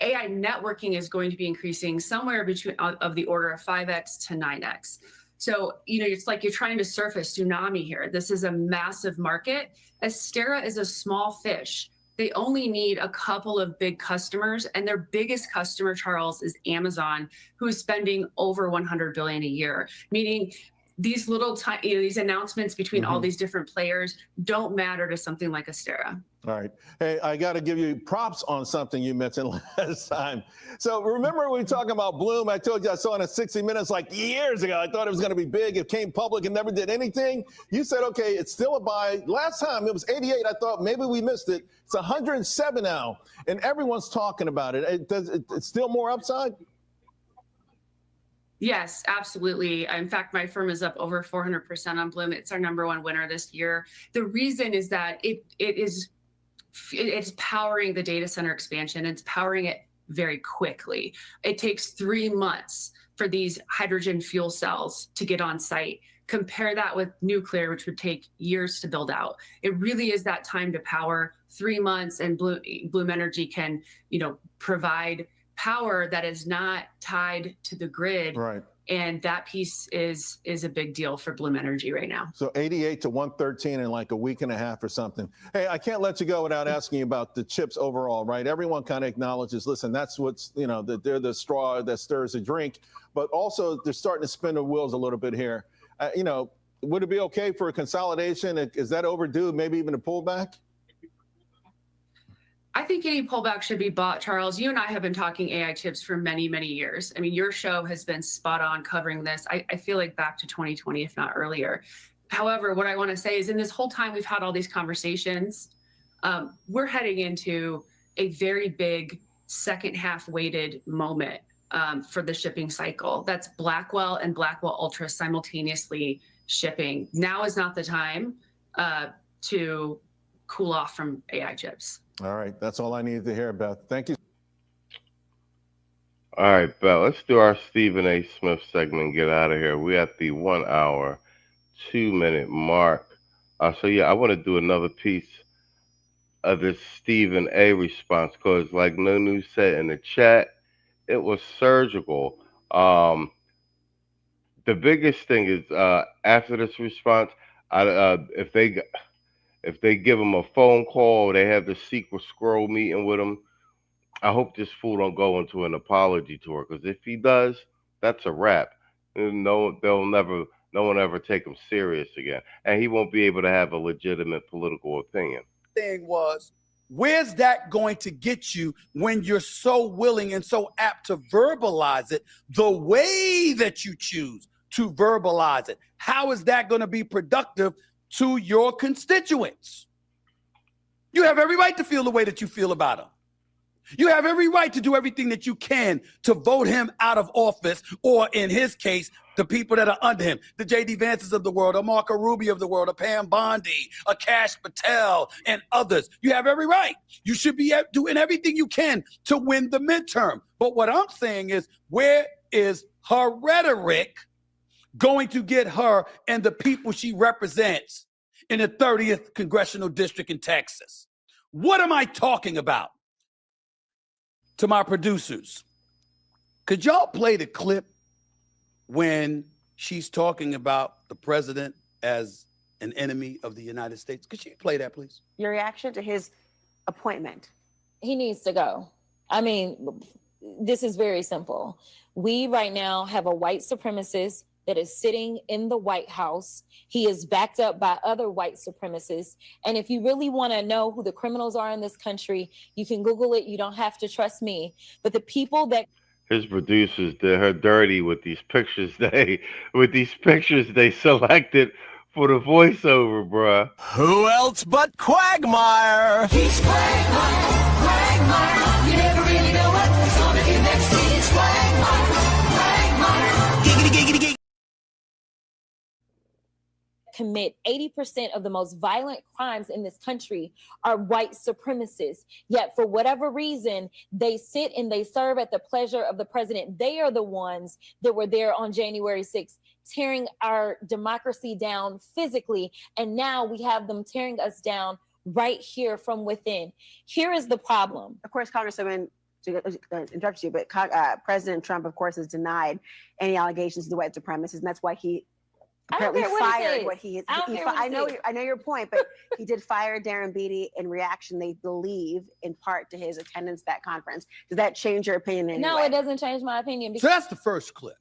AI networking is going to be increasing somewhere between of the order of 5x to 9x. So, it's like you're trying to surf a tsunami here. This is a massive market. Astera is a small fish. They only need a couple of big customers, and their biggest customer, Charles, is Amazon, who is spending over $100 billion a year, meaning these little tiny, these announcements between all these different players don't matter to something like Astera. All right. Hey, I got to give you props on something you mentioned last time. So remember we were talking about Bloom? I told you I saw it in 60 Minutes like years ago. I thought it was going to be big. It came public and never did anything. You said, okay, it's still a buy. Last time it was 88. I thought maybe we missed it. It's 107 now, and everyone's talking about it. It's still more upside? Yes, absolutely. In fact, my firm is up over 400% on Bloom. It's our #1 winner this year. The reason is that it's powering the data center expansion. It's powering it very quickly. It takes 3 months for these hydrogen fuel cells to get on site. Compare that with nuclear, which would take years to build out. It really is that time to power. 3 months, and Bloom Energy can, provide power that is not tied to the grid. Right. And that piece is a big deal for Bloom Energy right now. So 88 to 113 in like a week and a half or something. Hey, I can't let you go without asking you about the chips overall, right? Everyone kind of acknowledges, listen, that's what's, that they're the straw that stirs the drink, but also they're starting to spin the wheels a little bit here. Would it be okay for a consolidation? Is that overdue? Maybe even a pullback? I think any pullback should be bought, Charles. You and I have been talking AI chips for many, many years. I mean, your show has been spot on covering this. I feel like back to 2020, if not earlier. However, what I want to say is in this whole time we've had all these conversations, we're heading into a very big second half weighted moment for the shipping cycle. That's Blackwell and Blackwell Ultra simultaneously shipping. Now is not the time to cool off from AI chips. All right. That's all I needed to hear, Beth. Thank you. All right, Beth, let's do our Stephen A. Smith segment and get out of here. We're at the 1 hour, 2 minute mark. So, yeah, I want to do another piece of this Stephen A. response because, like Nunu said in the chat, it was surgical. The biggest thing is after this response, if they give him a phone call, they have the secret scroll meeting with him, I hope this fool don't go into an apology tour, because if he does, that's a wrap. No one ever take him serious again, and he won't be able to have a legitimate political opinion. Thing was, where's that going to get you when you're so willing and so apt to verbalize it the way that you choose to verbalize it? How is that going to be productive to your constituents? You have every right to feel the way that you feel about him. You have every right to do everything that you can to vote him out of office, or in his case, the people that are under him, the J.D. Vances of the world, a Marco Rubio of the world, a Pam Bondi, a Kash Patel, and others. You have every right. You should be doing everything you can to win the midterm. But what I'm saying is, where is her rhetoric going to get her and the people she represents in the 30th congressional district in Texas? What am I talking about? To my producers, could y'all play the clip when she's talking about the president as an enemy of the United States? Could you play that, please? Your reaction to his appointment? He needs to go. I mean, this is very simple. We right now have a white supremacist that is sitting in the White House. He is backed up by other white supremacists. And if you really want to know who the criminals are in this country, you can Google it. You don't have to trust me. But the people that His producers did her dirty with these pictures they selected for the voiceover, bruh. Who else but Quagmire? He's Quagmire, Quagmire. You never really know what's gonna be next. He's Quagmire, Quagmire. Giggity, giggity, giggity. commit 80% of the most violent crimes in this country are white supremacists. Yet for whatever reason, they sit and they serve at the pleasure of the president. They are the ones that were there on January 6th, tearing our democracy down physically. And now we have them tearing us down right here from within. Here is the problem. Of course, Congresswoman, to interrupt you, but President Trump, of course, has denied any allegations of the white supremacists, and that's why he apparently fired what he. I know your point, but he did fire Darren Beatty in reaction. They believe, in part, to his attendance at that conference. Does that change your opinion in any No, way? it doesn't change my opinion. So that's the first clip.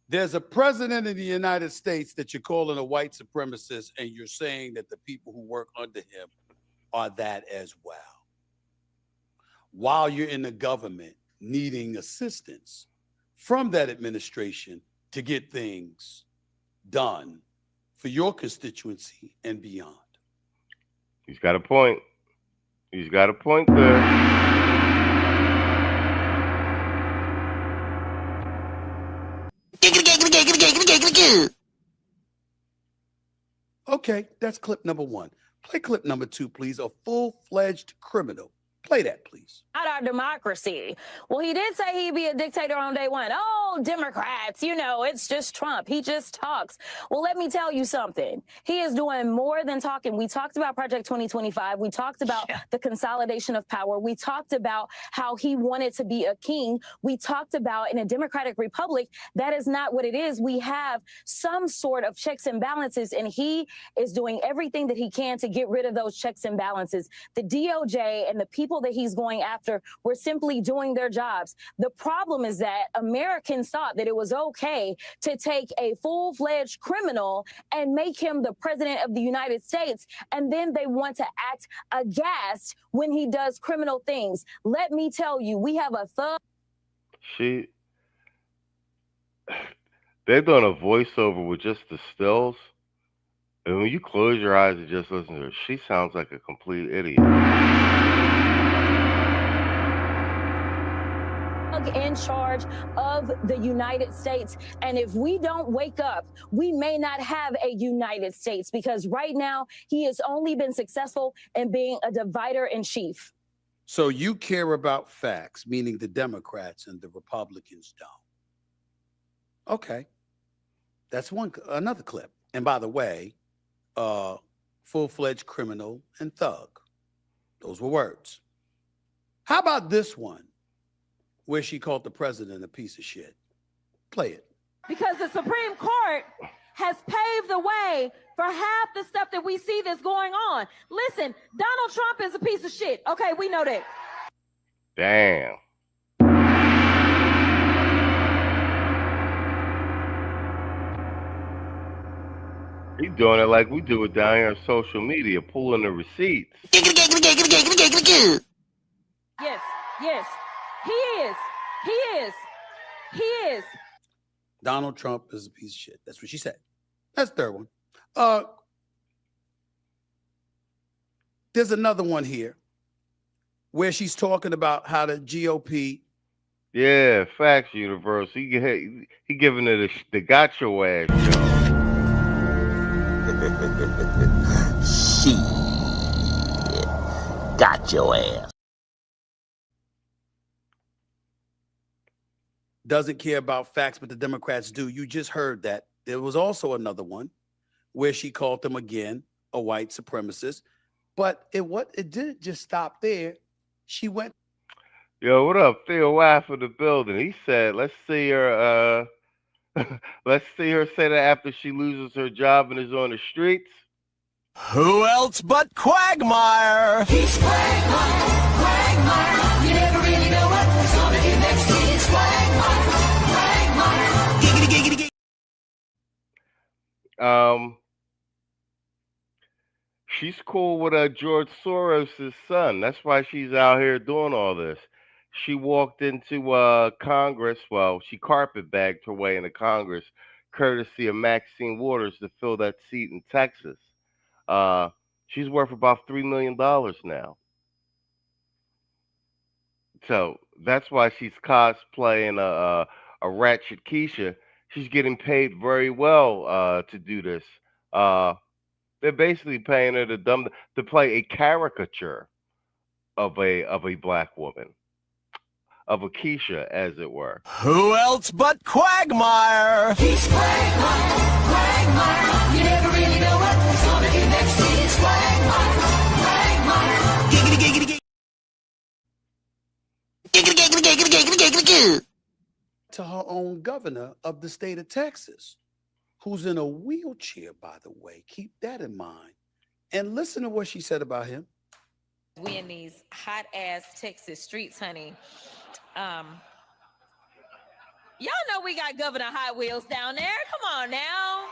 There's a president of the United States that you're calling a white supremacist, and you're saying that the people who work under him are that as well. While you're in the government needing assistance from that administration to get things done for your constituency and beyond. He's got a point. He's got a point there. Okay, that's clip number one. Play clip number two, please. A full-fledged criminal. Play that, please. Not our democracy. Well, he did say he'd be a dictator on day one. Oh, Democrats, you know, it's just Trump. He just talks. Well, let me tell you something. He is doing more than talking. We talked about Project 2025. We talked about the consolidation of power. We talked about how he wanted to be a king. We talked about in a democratic republic, that is not what it is. We have some sort of checks and balances, and he is doing everything that he can to get rid of those checks and balances. The DOJ and the people that he's going after were simply doing their jobs. The problem is that Americans thought that it was okay to take a full-fledged criminal and make him the president of the United States, and then they want to act aghast when he does criminal things. Let me tell you, we have a thug. They've done a voiceover with just the stills, and when you close your eyes and just listen to her, she sounds like a complete idiot. In charge of the United States. And if we don't wake up, we may not have a United States, because right now he has only been successful in being a divider in chief. So you care about facts, meaning the Democrats, and the Republicans don't. Okay. That's another clip. And by the way, full-fledged criminal and thug. Those were words. How about this one, where she called the president a piece of shit? Play it. Because the Supreme Court has paved the way for half the stuff that we see that's going on. Listen, Donald Trump is a piece of shit. Okay, we know that. Damn. He's doing it like we do it down here on social media, pulling the receipts. Yes, yes. He is. He is. He is. Donald Trump is a piece of shit. That's what she said. That's the third one. There's another one here where she's talking about how the GOP. Yeah, facts universe. He giving it the got your ass show. Shit. Got your ass. Doesn't care about facts, but the Democrats do. You just heard that. There was also another one where she called them again a white supremacist, but it didn't just stop there. She went. Yo, what up, Theo Waff in the building? He said, let's see her say that after she loses her job and is on the streets. Who else but Quagmire? He's Quagmire, Quagmire. You never really know what's gonna do next. It's Quagmire, Quagmire. Giggity, giggity, giggity. She's cool with George Soros' son. That's why she's out here doing all this. She walked into Congress. Well, she carpetbagged her way into Congress, courtesy of Maxine Waters, to fill that seat in Texas. She's worth about $3 million now. So that's why she's cosplaying a ratchet Keisha. She's getting paid very well to do this. They're basically paying her to play a caricature of a black woman, of a Keisha, as it were. Who else but Quagmire? He's Quagmire, Quagmire. You never really know what's gonna do next. It's Quagmire, Quagmire. Giggity, giggity, giggity. To her own governor of the state of Texas, who's in a wheelchair, by the way. Keep that in mind. And listen to what she said about him. We in these hot ass Texas streets, honey. Y'all know we got Governor Hot Wheels down there. Come on now.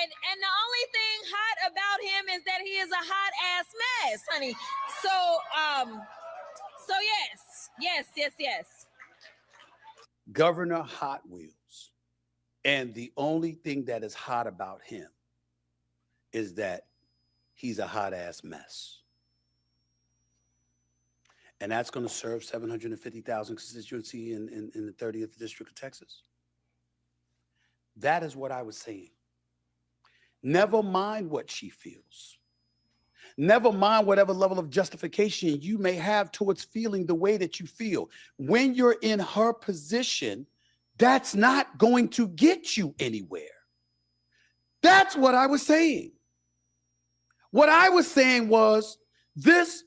And the only thing hot about him is that he is a hot ass mess, honey. So yes. Governor Hot Wheels. And the only thing that is hot about him is that he's a hot ass mess. And that's going to serve 750,000 constituency in the 30th district of Texas. That is what I was saying. Never mind what she feels. Never mind whatever level of justification you may have towards feeling the way that you feel. When you're in her position, that's not going to get you anywhere. That's what I was saying. What I was saying was this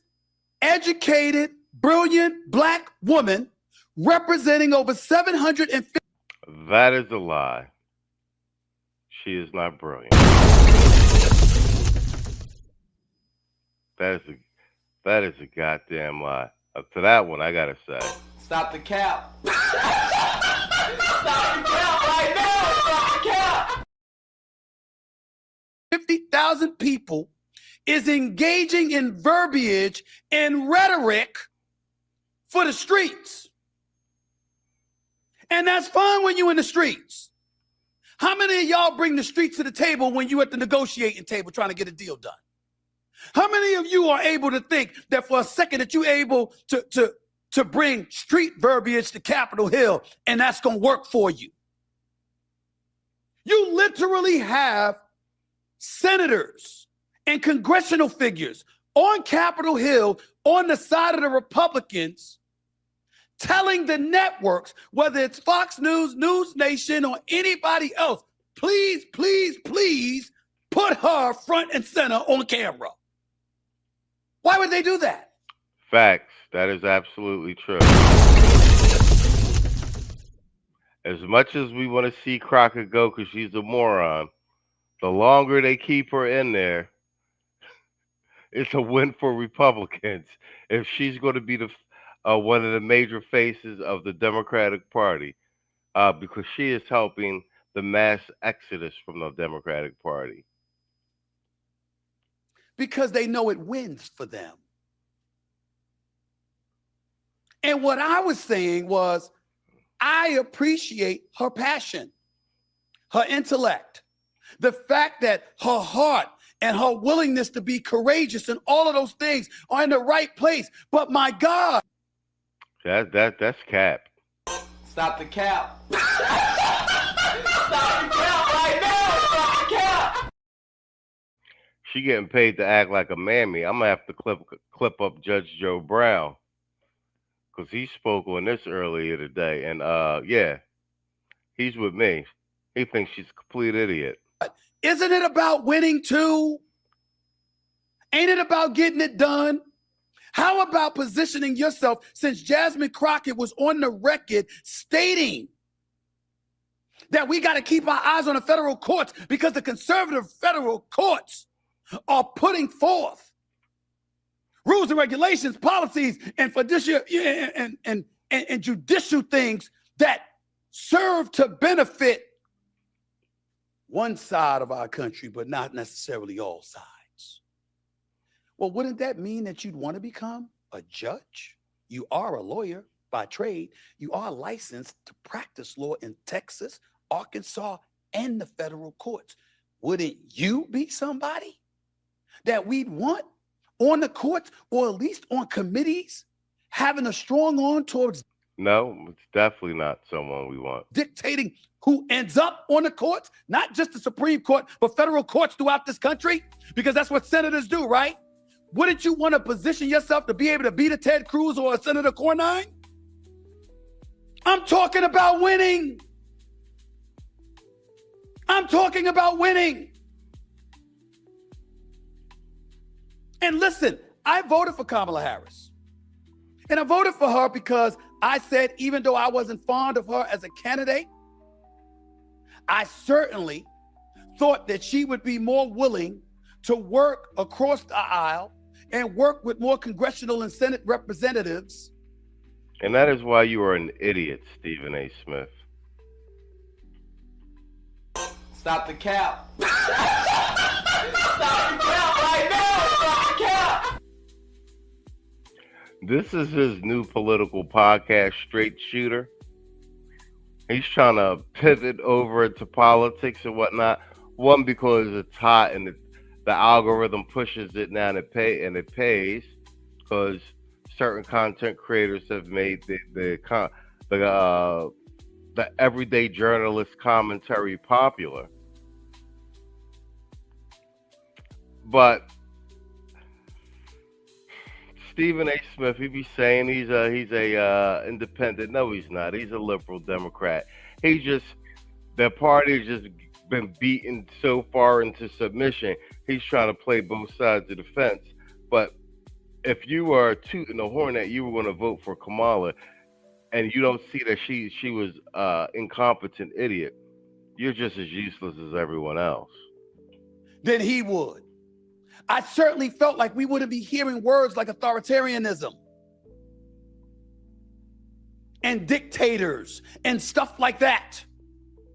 educated, brilliant black woman representing over 750. That is a lie. She is not brilliant. That is a goddamn lie. Up to that one, I gotta say. Stop the cap. Stop the cap right now. Stop the cap. 50,000 people is engaging in verbiage and rhetoric for the streets. And that's fine when you're in the streets. How many of y'all bring the streets to the table when you're at the negotiating table trying to get a deal done? How many of you are able to think that for a second that you're able to bring street verbiage to Capitol Hill and that's going to work for you? You literally have senators and congressional figures on Capitol Hill on the side of the Republicans telling the networks, whether it's Fox News, News Nation, or anybody else, please, please, please put her front and center on camera. Why would they do that? Facts. That is absolutely true. As much as we want to see Crockett go because she's a moron, the longer they keep her in there, it's a win for Republicans. If she's going to be the one of the major faces of the Democratic Party, because she is helping the mass exodus from the Democratic Party. Because they know it wins for them. And what I was saying was, I appreciate her passion, her intellect, the fact that her heart and her willingness to be courageous and all of those things are in the right place. But my God. That's cap. Stop the cap. Stop the cap right now. Stop the cap. She getting paid to act like a mammy. I'm gonna have to clip up Judge Joe Brown because he spoke on this earlier today, and yeah, he's with me. He thinks she's a complete idiot. Isn't it about winning too? Ain't it about getting it done? How about positioning yourself, since Jasmine Crockett was on the record stating that we got to keep our eyes on the federal courts because the conservative federal courts are putting forth rules and regulations, policies, and fiduciary and judicial things that serve to benefit one side of our country, but not necessarily all sides. Well, wouldn't that mean that you'd want to become a judge? You are a lawyer by trade. You are licensed to practice law in Texas, Arkansas, and the federal courts. Wouldn't you be somebody that we'd want on the courts or at least on committees having a strong arm towards? No, it's definitely not someone we want. Dictating who ends up on the courts, not just the Supreme Court, but federal courts throughout this country, because that's what senators do, right? Wouldn't you want to position yourself to be able to beat a Ted Cruz or a Senator Cornyn? I'm talking about winning. I'm talking about winning. And listen, I voted for Kamala Harris. And I voted for her because I said, even though I wasn't fond of her as a candidate, I certainly thought that she would be more willing to work across the aisle and work with more congressional and Senate representatives. And that is why you are an idiot, Stephen A. Smith. Stop the cap. Stop the cap right now. Stop the cap. This is his new political podcast, Straight Shooter. He's trying to pivot over into politics and whatnot. One, because it's hot and the algorithm pushes it now and it pays, because certain content creators have made the everyday journalist commentary popular. But Stephen A. Smith, he be saying he's a independent. No, he's not. He's a liberal Democrat. The party has just been beaten so far into submission. He's trying to play both sides of the fence. But if you are tooting the horn that you were going to vote for Kamala, and you don't see that she was incompetent idiot, you're just as useless as everyone else. Then he would. I certainly felt like we wouldn't be hearing words like authoritarianism and dictators and stuff like that.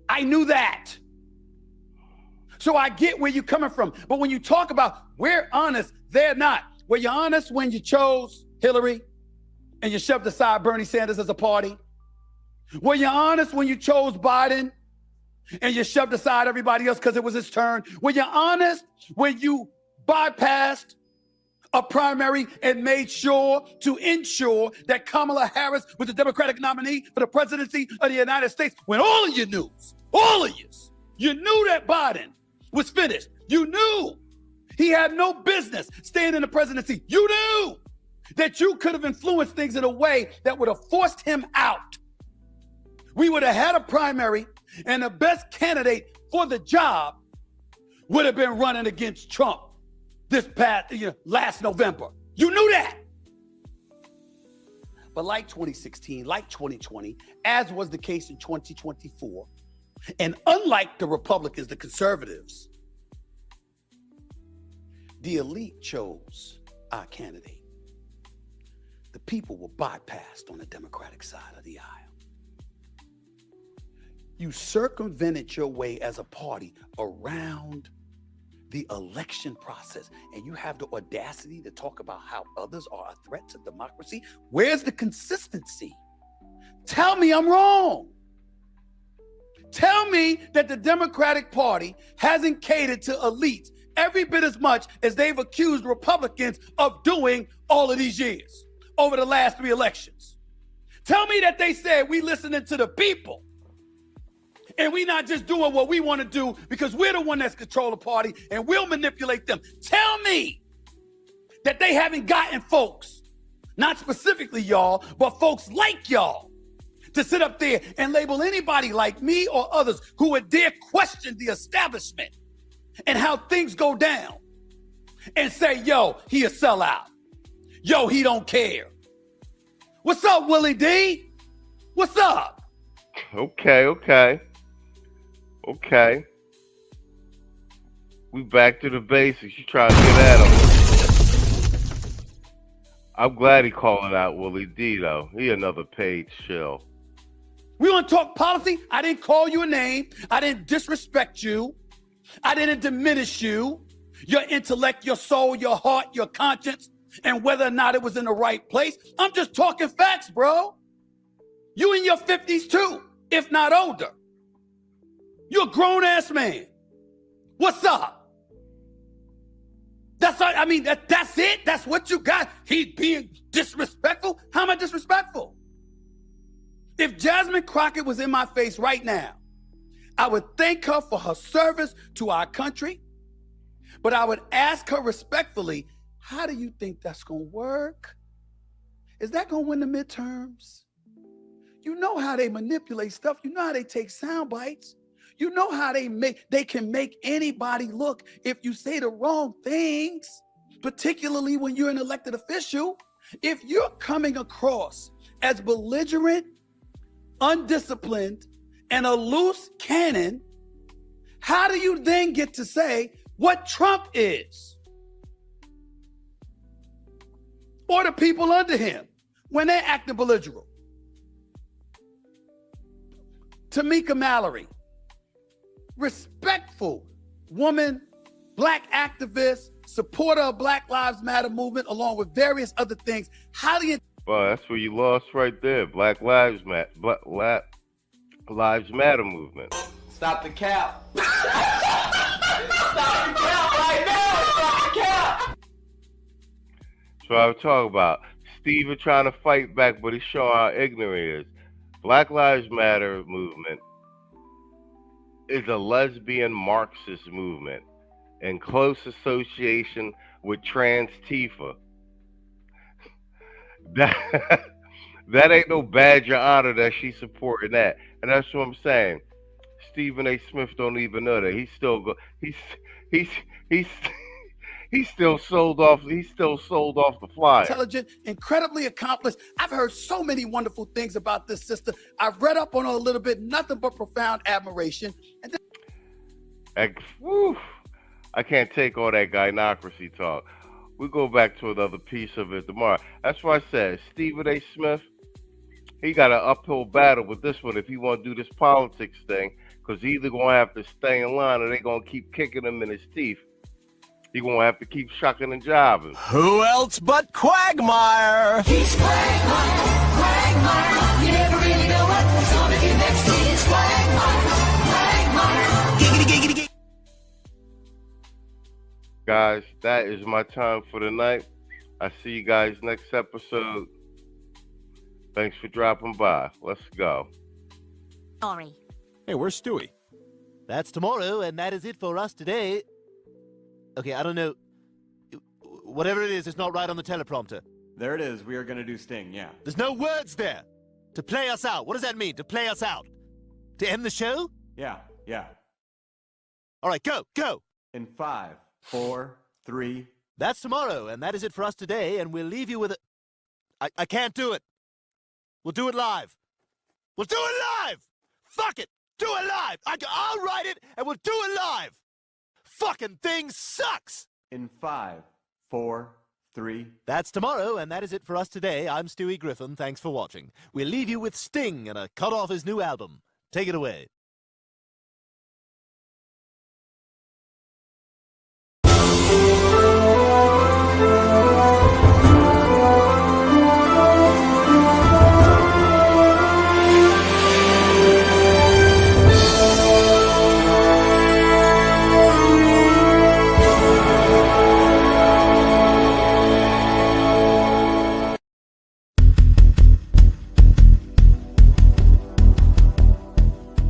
I knew that. So I get where you're coming from. But when you talk about we're honest, they're not. Were you honest when you chose Hillary and you shoved aside Bernie Sanders as a party? Were you honest when you chose Biden and you shoved aside everybody else because it was his turn? Were you honest when you bypassed a primary and made sure to ensure that Kamala Harris was the Democratic nominee for the presidency of the United States, when all of you knew, you knew that Biden was finished. You knew he had no business staying in the presidency. You knew that you could have influenced things in a way that would have forced him out. We would have had a primary, and the best candidate for the job would have been running against Trump last November. You knew that. But like 2016, like 2020, as was the case in 2024, and unlike the Republicans, the conservatives, the elite chose our candidate. The people were bypassed on the Democratic side of the aisle. You circumvented your way as a party around the election process, and you have the audacity to talk about how others are a threat to democracy. Where's the consistency? Tell me I'm wrong. Tell me that the Democratic Party hasn't catered to elites every bit as much as they've accused Republicans of doing all of these years over the last 3 elections. Tell me that they said we listening to the people and we not just doing what we want to do because we're the one that's control the party and we'll manipulate them. Tell me that they haven't gotten folks, not specifically y'all, but folks like y'all, to sit up there and label anybody like me or others who would dare question the establishment and how things go down and say, yo, he a sellout. Yo, he don't care. What's up, Willie D? What's up? Okay. We back to the basics. You try to get at him. I'm glad he calling out Willie D, though. He another paid shill. We want to talk policy? I didn't call you a name. I didn't disrespect you. I didn't diminish you, your intellect, your soul, your heart, your conscience, and whether or not it was in the right place. I'm just talking facts, bro. You in your 50s too, if not older. You're a grown-ass man. What's up? That's it? That's what you got? He being disrespectful? How am I disrespectful? If Jasmine Crockett was in my face right now, I would thank her for her service to our country, but I would ask her respectfully, how do you think that's going to work? Is that going to win the midterms? You know how they manipulate stuff. You know how they take sound bites. You know how they can make anybody look if you say the wrong things, particularly when you're an elected official. If you're coming across as belligerent, undisciplined, and a loose cannon, how do you then get to say what Trump is? Or the people under him when they're acting belligerent? Tamika Mallory, respectful woman, black activist, supporter of Black Lives Matter movement, along with various other things. How do you... Well, that's where you lost right there. Black Lives Matter movement. Stop the cap. Stop the cap right now. Stop the cap. So I was talking about Steven trying to fight back, but he's showing how ignorant he is. Black Lives Matter movement is a lesbian Marxist movement in close association with Trans-Tifa. That ain't no badge of honor that she's supporting that. And that's what I'm saying. Stephen A. Smith don't even know that. He's still sold off the flyer. Intelligent, incredibly accomplished. I've heard so many wonderful things about this sister. I've read up on her a little bit, nothing but profound admiration. And I can't take all that gynocracy talk. We go back to another piece of it tomorrow. That's why I said Stephen A. Smith, he got an uphill battle with this one if he want to do this politics thing, because he's either going to have to stay in line or they're going to keep kicking him in his teeth. He's going to have to keep shucking and jiving. Who else but Quagmire? He's Quagmire, Quagmire. You never really know what's gonna do next. He's Quagmire, Quagmire. Giggity, giggity, giggity. Guys, that is my time for the night. I see you guys next episode. Thanks for dropping by. Let's go. Sorry. Hey, where's Stewie? That's tomorrow, and that is it for us today. Okay, I don't know. Whatever it is, it's not right on the teleprompter. There it is. We are going to do Sting, yeah. There's no words there. To play us out. What does that mean, to play us out? To end the show? Yeah. All right, go. In 5, 4, 3. That's tomorrow, and that is it for us today, and we'll leave you with a... I can't do it. We'll do it live. Fuck it. Do it live. I'll write it, and we'll do it live. Fucking thing sucks. In 5, 4, 3. That's tomorrow, and that is it for us today. I'm Stewie Griffin. Thanks for watching. We'll leave you with Sting and a cut off his new album. Take it away.